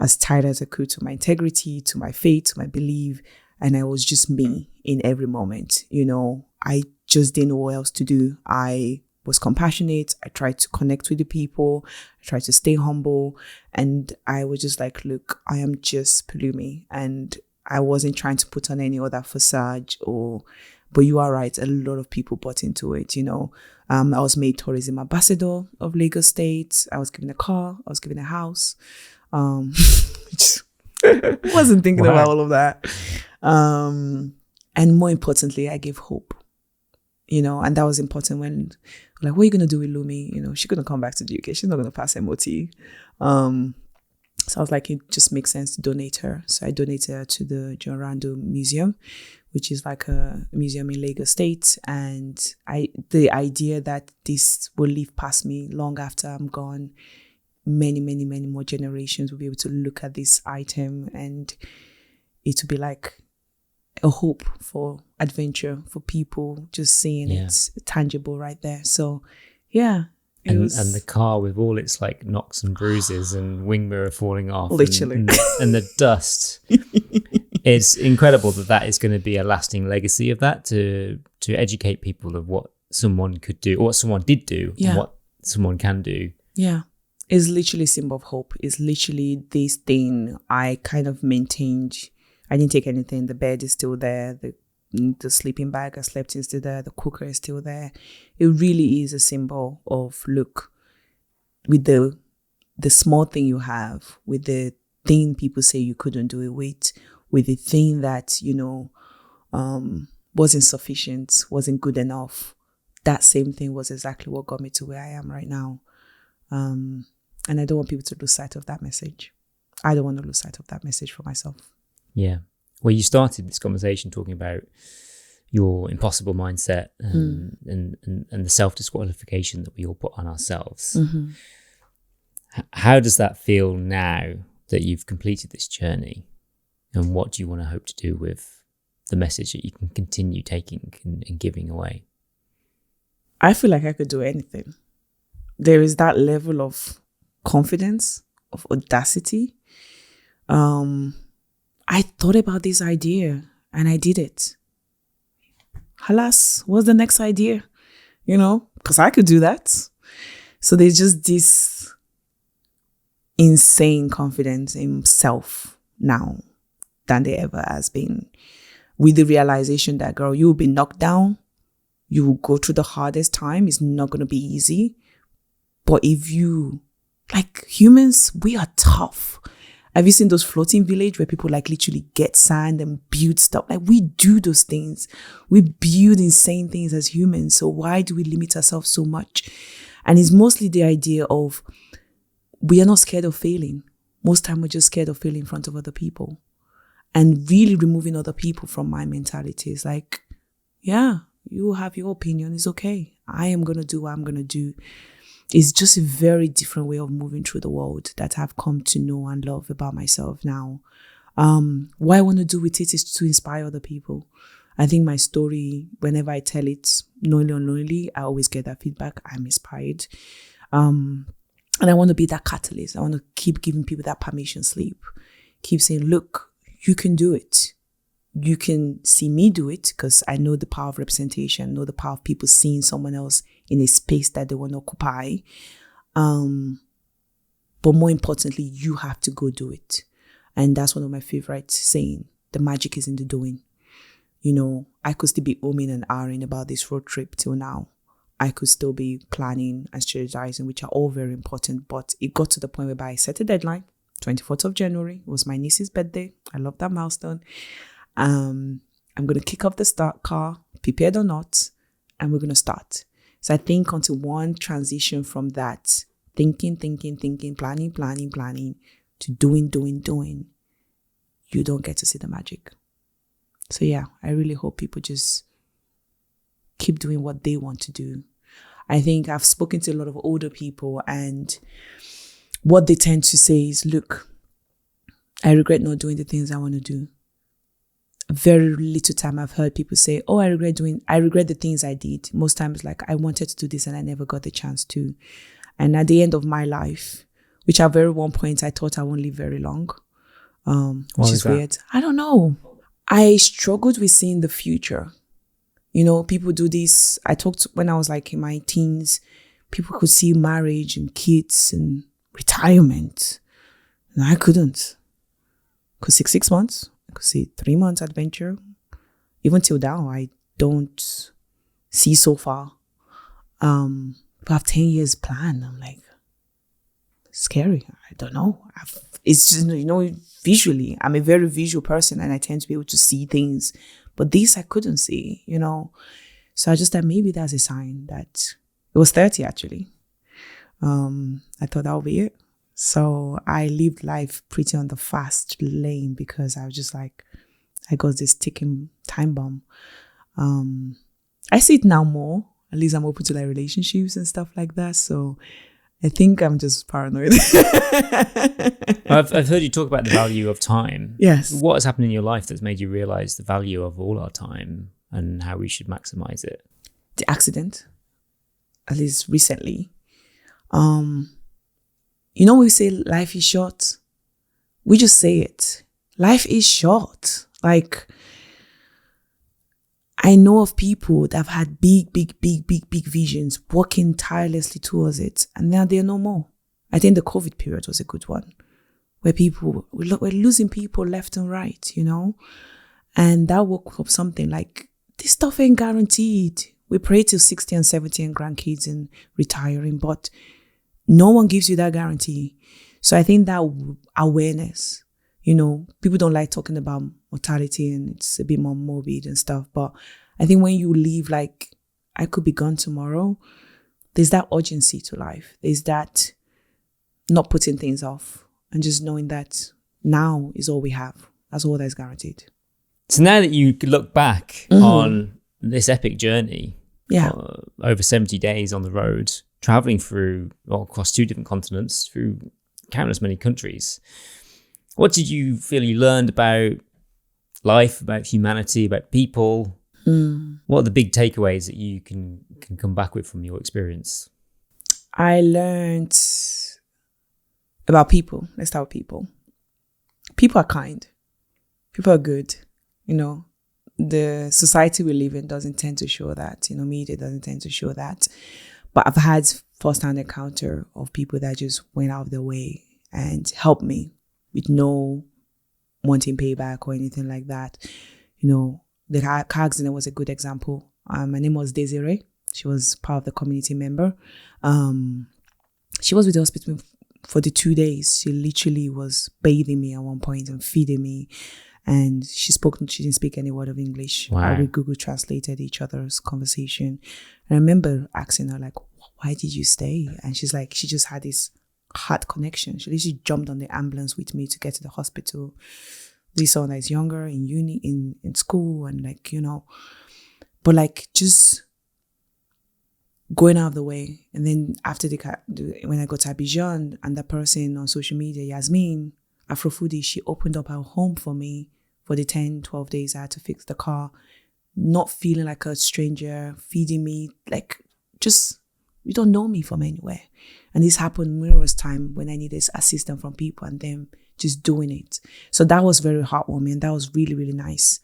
as tight as I could to my integrity, to my faith, to my belief. And I was just me in every moment. I just didn't know what else to do. I was compassionate. I tried to connect with the people. I tried to stay humble. And I was just like, look, I am just Pelumi. And I wasn't trying to put on any other facade but you are right. A lot of people bought into it, I was made tourism ambassador of Lagos State. I was given a car. I was given a house. Wasn't thinking about all of that. And more importantly, I gave hope, and that was important when, like, what are you going to do with Lumi? She's going to come back to the UK. She's not going to pass MOT. So I was like, it just makes sense to donate her. So I donated her to the John Randall Museum, which is like a museum in Lagos State. And the idea that this will live past me long after I'm gone, many, many, many more generations will be able to look at this item, and it will be like a hope for adventure for people, just seeing it tangible right there. So, yeah. And the car with all its like knocks and bruises and wing mirror falling off, literally, and the dust. It's incredible that is going to be a lasting legacy of that, to educate people of what someone could do, or what someone did do, and what someone can do. Yeah, it's literally a symbol of hope. It's literally this thing I kind of maintained. I didn't take anything. The bed is still there. The sleeping bag I slept in is still there. The cooker is still there. It really is a symbol of, look, with the small thing you have, with the thing people say you couldn't do it with the thing that, wasn't sufficient, wasn't good enough. That same thing was exactly what got me to where I am right now. And I don't want people to lose sight of that message. I don't want to lose sight of that message for myself. Yeah. Well, you started this conversation talking about your impossible mindset and the self-disqualification that we all put on ourselves. Mm-hmm. How does that feel now that you've completed this journey? And what do you want to hope to do with the message that you can continue taking and giving away? I feel like I could do anything. There is that level of confidence, of audacity. I thought about this idea and I did it. Alas, what's the next idea? Because I could do that. So there's just this insane confidence in self now than there ever has been. With the realization that, girl, you will be knocked down. You will go through the hardest time. It's not going to be easy. But if you, like humans, we are tough. Have you seen those floating village where people like literally get sand and build stuff? Like, we do those things. We build insane things as humans. So why do we limit ourselves so much? And it's mostly the idea of we are not scared of failing. Most time we're just scared of failing in front of other people. And really removing other people from my mentality is like, yeah, You have your opinion. It's okay. I am going to do what I'm going to do. It's just a very different way of moving through the world that I've come to know and love about myself now. What I want to do with it is to inspire other people. I think my story, whenever I tell it, knowingly or unknowingly, I always get that feedback. I'm inspired. And I want to be that catalyst. I want to keep giving people that permission slip. Keep saying, look, you can do it. You can see me do it because I know the power of representation, know the power of people seeing someone else in a space that they want to occupy. But more importantly, you have to go do it. And that's one of my favorite saying. The magic is in the doing. You know, I could still be umming and ahhing about this road trip till now. I could still be planning and strategizing, which are all very important. But it got to the point where I set a deadline. 24th of January was my niece's birthday. I love that milestone. I'm going to kick off the start car, prepared or not, and we're going to start. So I think until one transition from that thinking, planning, to doing, you don't get to see the magic. So yeah, I really hope people just keep doing what they want to do. I think I've spoken to a lot of older people, and what they tend to say is, look, I regret not doing the things I want to do. Very little time I've heard people say, oh, I regret the things I did. Most times, like, I wanted to do this and I never got the chance to. And at the end of my life, which at very one point I thought I won't live very long, which is weird. I don't know. I struggled with seeing the future. You know, people do this. I talked when I was like in my teens, people could see marriage and kids and retirement. And I couldn't. Could see 6 months. I could see 3 months adventure. Even till now, I don't see so far. But I have 10 years plan. I'm like, scary. I don't know. It's just, you know, visually, I'm a very visual person and I tend to be able to see things. But this I couldn't see, you know. So I just thought maybe that's a sign that it was 30 actually. I thought that would be it. So I lived life pretty on the fast lane because I was just like, I got this ticking time bomb. I see it now more. At least I'm open to like relationships and stuff like that. So I think I'm just paranoid. I've heard you talk about the value of time. Yes. What has happened in your life that's made you realize the value of all our time and how we should maximize it? The accident, at least recently. You know, we say life is short. We just say it. Life is short. Like, I know of people that have had big visions, working tirelessly towards it, and now they're no more. I think the COVID period was a good one, where we're losing people left and right, you know? And that woke up something like, this stuff ain't guaranteed. We pray till 60 and 70 and grandkids and retiring, but no one gives you that guarantee. So I think that awareness, you know, people don't like talking about mortality and it's a bit more morbid and stuff. But I think when you leave, like, I could be gone tomorrow, there's that urgency to life. There's that not putting things off and just knowing that now is all we have. That's all that's guaranteed. So now that you look back on this epic journey, over 70 days on the road, traveling across 2 different continents, through countless many countries, what did you feel you learned about life, about humanity, about people? What are the big takeaways that you can come back with from your experience? I learned about people. Let's start with people. People are kind. People are good. You know, the society we live in doesn't tend to show that. You know, media doesn't tend to show that. But I've had first-hand encounter of people that just went out of their way and helped me with no wanting payback or anything like that. You know, the car accident was a good example. My name was Desiree. She was part of the community member. She was with the hospital for the 2 days. She literally was bathing me at one point and feeding me. And she didn't speak any word of English. Wow. We Google translated each other's conversation. And I remember asking her, like, why did you stay? And she's like, she just had this heart connection. She literally jumped on the ambulance with me to get to the hospital. This someone that is younger, in uni, in school, and like, you know. But like just going out of the way. And then after when I got to Peugeot and that person on social media, Yasmin, Afro Foodie, she opened up her home for me for the 10, 12 days I had to fix the car, not feeling like a stranger, feeding me, like just, you don't know me from anywhere. And this happened numerous times when I needed assistance from people and them just doing it. So that was very heartwarming. That was really, really nice.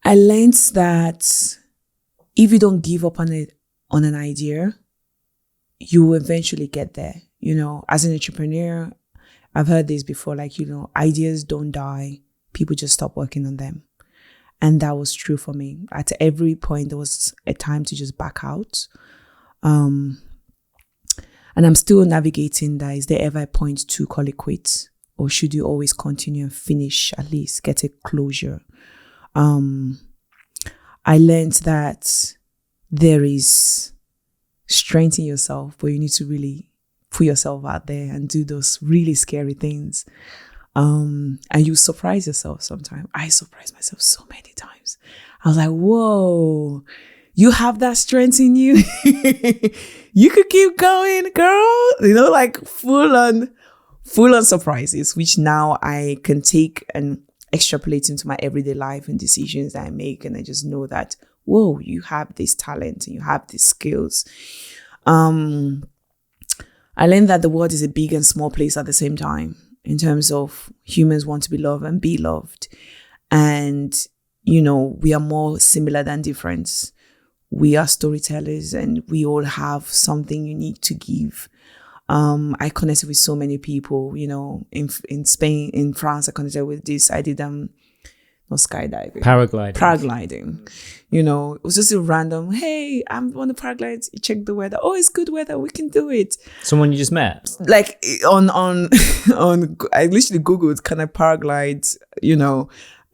I learned that if you don't give up on an idea, you will eventually get there. You know, as an entrepreneur, I've heard this before, like, you know, ideas don't die. People just stop working on them. And that was true for me. At every point, there was a time to just back out. And I'm still navigating that. Is there ever a point to call it quits? Or should you always continue and finish, at least get a closure? I learned that there is strength in yourself, but you need to really put yourself out there and do those really scary things. And you surprise yourself sometimes. I surprised myself so many times. I was like, whoa, you have that strength in you. You could keep going, girl. You know, like full on surprises, which now I can take and extrapolate into my everyday life and decisions that I make. And I just know that, whoa, you have this talent and you have these skills. I learned that the world is a big and small place at the same time in terms of humans want to be loved and be loved. And, you know, we are more similar than different. We are storytellers and we all have something unique to give. I connected with so many people, you know, in Spain, in France, I connected with this. I did not skydiving. Paragliding. You know, it was just a random, hey, I'm on the paraglide, check the weather. Oh, it's good weather, we can do it. Someone you just met? Like on I literally Googled, can I paraglide, you know.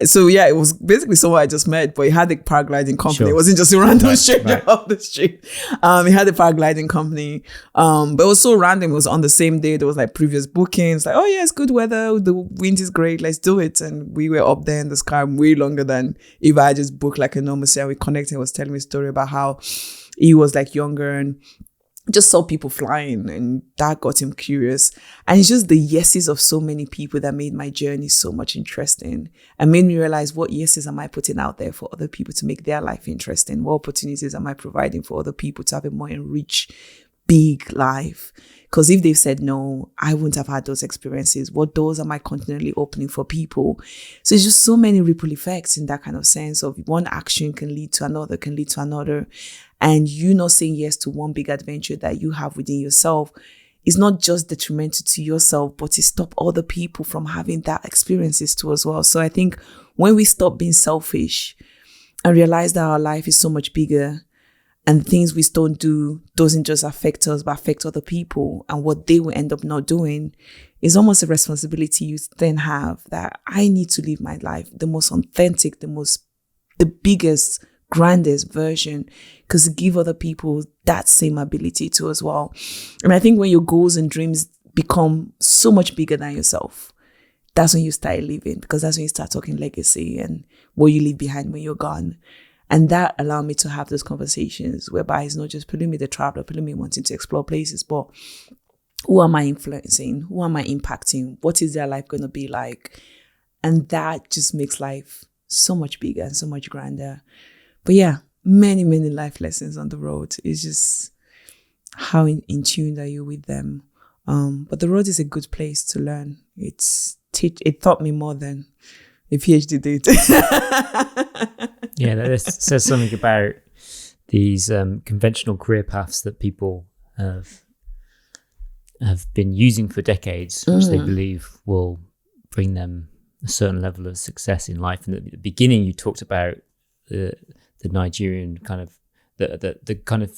So yeah, it was basically someone I just met, but he had a paragliding company. Sure. It wasn't just a random stranger off the street. He had a paragliding company. But it was so random. It was on the same day. There was like previous bookings. Like, oh yeah, it's good weather. The wind is great. Let's do it. And we were up there in the sky way longer than if I just booked like a normal set. We connected. He was telling me a story about how he was like younger and just saw people flying, and that got him curious. And it's just the yeses of so many people that made my journey so much interesting and made me realize, what yeses am I putting out there for other people to make their life interesting? What opportunities am I providing for other people to have a more enriched, big life? Because if they've said no, I wouldn't have had those experiences. What doors am I continually opening for people? So it's just so many ripple effects in that kind of sense of one action can lead to another, can lead to another. And you not saying yes to one big adventure that you have within yourself is not just detrimental to yourself, but it stops other people from having that experiences too as well. So I think when we stop being selfish and realize that our life is so much bigger, and things we don't do doesn't just affect us, but affect other people, and what they will end up not doing, is almost a responsibility you then have, that I need to live my life the most authentic, the biggest, grandest version, because give other people that same ability too as well. And I think when your goals and dreams become so much bigger than yourself, that's when you start living, because that's when you start talking legacy and what you leave behind when you're gone. And that allowed me to have those conversations whereby it's not just Pelumi the traveler, Pelumi wanting to explore places, but who am I influencing? Who am I impacting? What is their life going to be like? And that just makes life so much bigger and so much grander. But yeah, many, many life lessons on the road. It's just how in tune are you with them. But the road is a good place to learn. It taught me more than a PhD did. Yeah, that says something about these conventional career paths that people have been using for decades, which they believe will bring them a certain level of success in life. And at the beginning, you talked about the Nigerian kind of the kind of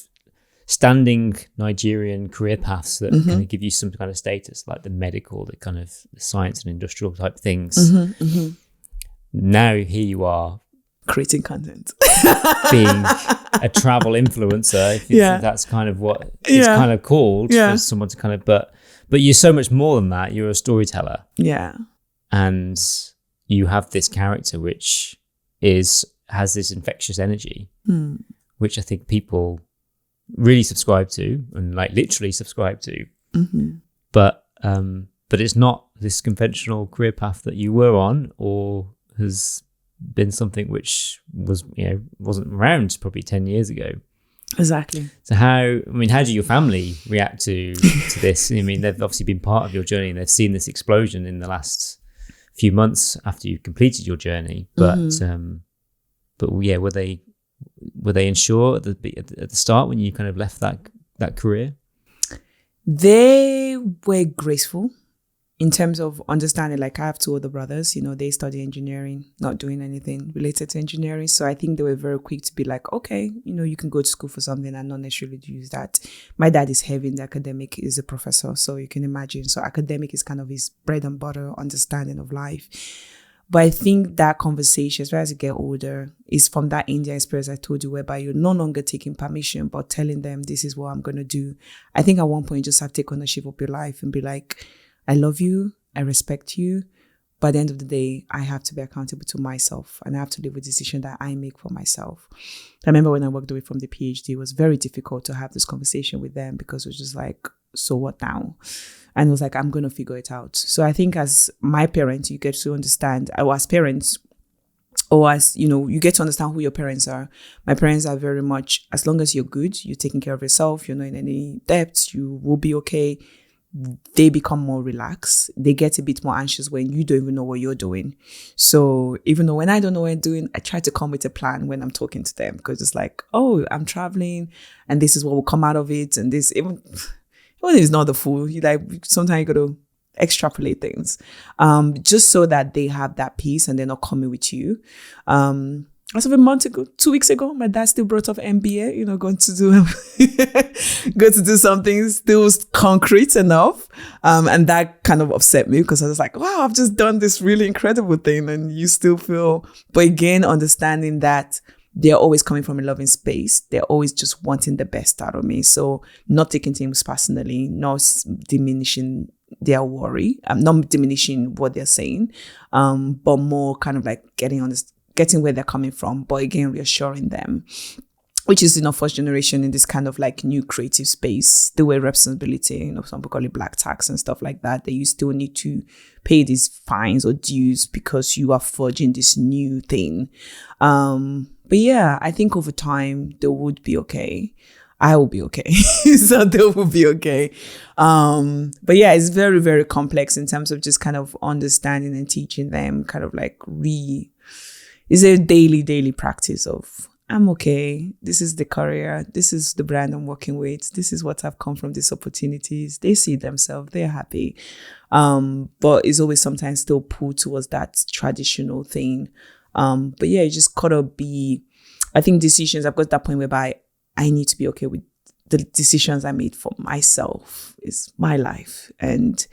standing Nigerian career paths that kind of give you some kind of status, like the medical, the kind of science and industrial type things. Now here you are creating content, being a travel influencer. If that's kind of what it's kind of called for someone to kind of, but you're so much more than that. You're a storyteller. Yeah. And you have this character which has this infectious energy, which I think people really subscribe to and like literally subscribe to. But it's not this conventional career path that you were on, or has been something which was, wasn't around probably 10 years ago. Exactly. So how do your family react to this? I mean, they've obviously been part of your journey and they've seen this explosion in the last few months after you've completed your journey. But yeah, were they unsure at the start when you kind of left that career? They were graceful in terms of understanding. Like, I have two older brothers, they study engineering, not doing anything related to engineering. So I think they were very quick to be like, okay, you can go to school for something and not necessarily use that. My dad is heavy in the academic, is a professor. So you can imagine. So academic is kind of his bread and butter understanding of life. But I think that conversation, as well as you get older, is from that India experience I told you, whereby you're no longer taking permission, but telling them, this is what I'm going to do. I think at one point, you just have to take ownership of your life and be like, I love you, I respect you. But at the end of the day, I have to be accountable to myself, and I have to live with the decision that I make for myself. I remember when I walked away from the PhD, it was very difficult to have this conversation with them, because it was just like, so what now? And it was like, I'm going to figure it out. So I think as my parents, you get to understand, or as parents, or as, you get to understand who your parents are. My parents are very much, as long as you're good, you're taking care of yourself, you're not in any debt, you will be okay. They become more relaxed. They get a bit more anxious when you don't even know what you're doing. So even though when I don't know what I'm doing, I try to come with a plan when I'm talking to them, because it's like, oh, I'm traveling and this is what will come out of it. And this, even if it's not the full, sometimes you got to extrapolate things, just so that they have that peace and they're not coming with you. As of a month ago, 2 weeks ago, my dad still brought up MBA, going to do, go to do something still concrete enough. And that kind of upset me, because I was like, wow, I've just done this really incredible thing and you still feel, but again, understanding that they're always coming from a loving space. They're always just wanting the best out of me. So not taking things personally, not diminishing their worry. I'm not diminishing what they're saying, but more kind of like getting where they're coming from, but again, reassuring them, which is, first generation in this kind of like new creative space, the way responsibility, some people call it black tax and stuff like that, that you still need to pay these fines or dues because you are forging this new thing. But yeah, I think over time, they would be okay. I will be okay. So they will be okay. But yeah, it's very, very complex in terms of just kind of understanding and teaching them kind of like it's a daily practice of, I'm okay. This is the career. This is the brand I'm working with. This is what I've come from, these opportunities. They see themselves. They're happy. But it's always sometimes still pulled towards that traditional thing. But yeah, you just gotta be, I think decisions, I've got to that point whereby I need to be okay with the decisions I made for myself. It's my life. And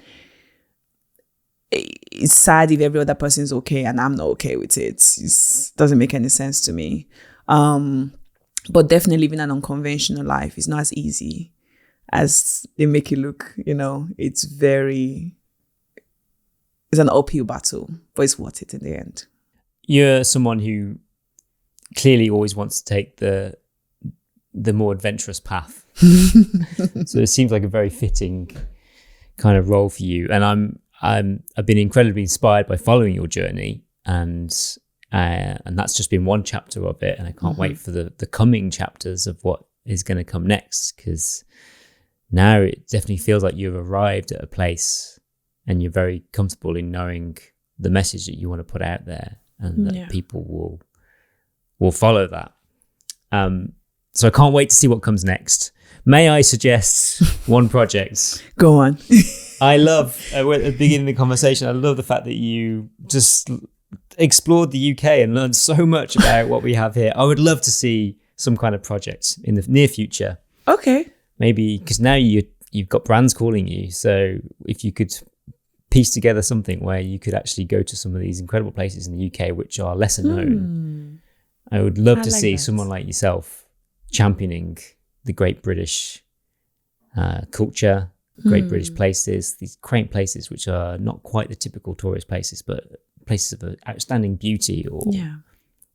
it's sad if every other person is okay and I'm not okay with it. It doesn't make any sense to me. But definitely living an unconventional life is not as easy as they make it look. It's an uphill battle, but it's worth it in the end. You're someone who clearly always wants to take the more adventurous path. So it seems like a very fitting kind of role for you. And I've been incredibly inspired by following your journey, and that's just been one chapter of it. And I can't wait for the coming chapters of what is going to come next, because now it definitely feels like you've arrived at a place and you're very comfortable in knowing the message that you want to put out there, and that people will follow that. So I can't wait to see what comes next. May I suggest one project? Go on. I love, at the beginning of the conversation, I love the fact that you just explored the UK and learned so much about what we have here. I would love to see some kind of project in the near future. Okay. Maybe, because now you've got brands calling you. So if you could piece together something where you could actually go to some of these incredible places in the UK which are lesser known, I would love to see someone like yourself championing the great British culture, great British places, these quaint places which are not quite the typical tourist places, but places of outstanding beauty or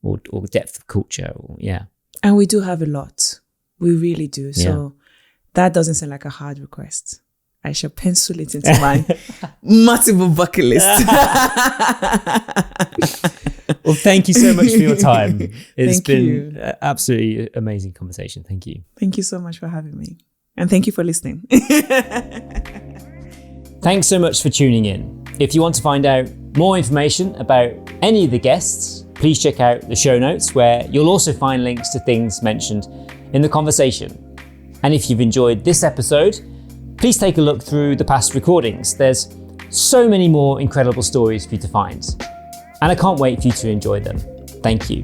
or depth of culture. Or, yeah. And we do have a lot. We really do. So that doesn't sound like a hard request. I shall pencil it into my multiple bucket list. Well, thank you so much for your time. It's been you. Absolutely amazing conversation. Thank you. Thank you so much for having me. And thank you for listening. Thanks so much for tuning in. If you want to find out more information about any of the guests, please check out the show notes, where you'll also find links to things mentioned in the conversation. And if you've enjoyed this episode, please take a look through the past recordings. There's so many more incredible stories for you to find. And I can't wait for you to enjoy them. Thank you.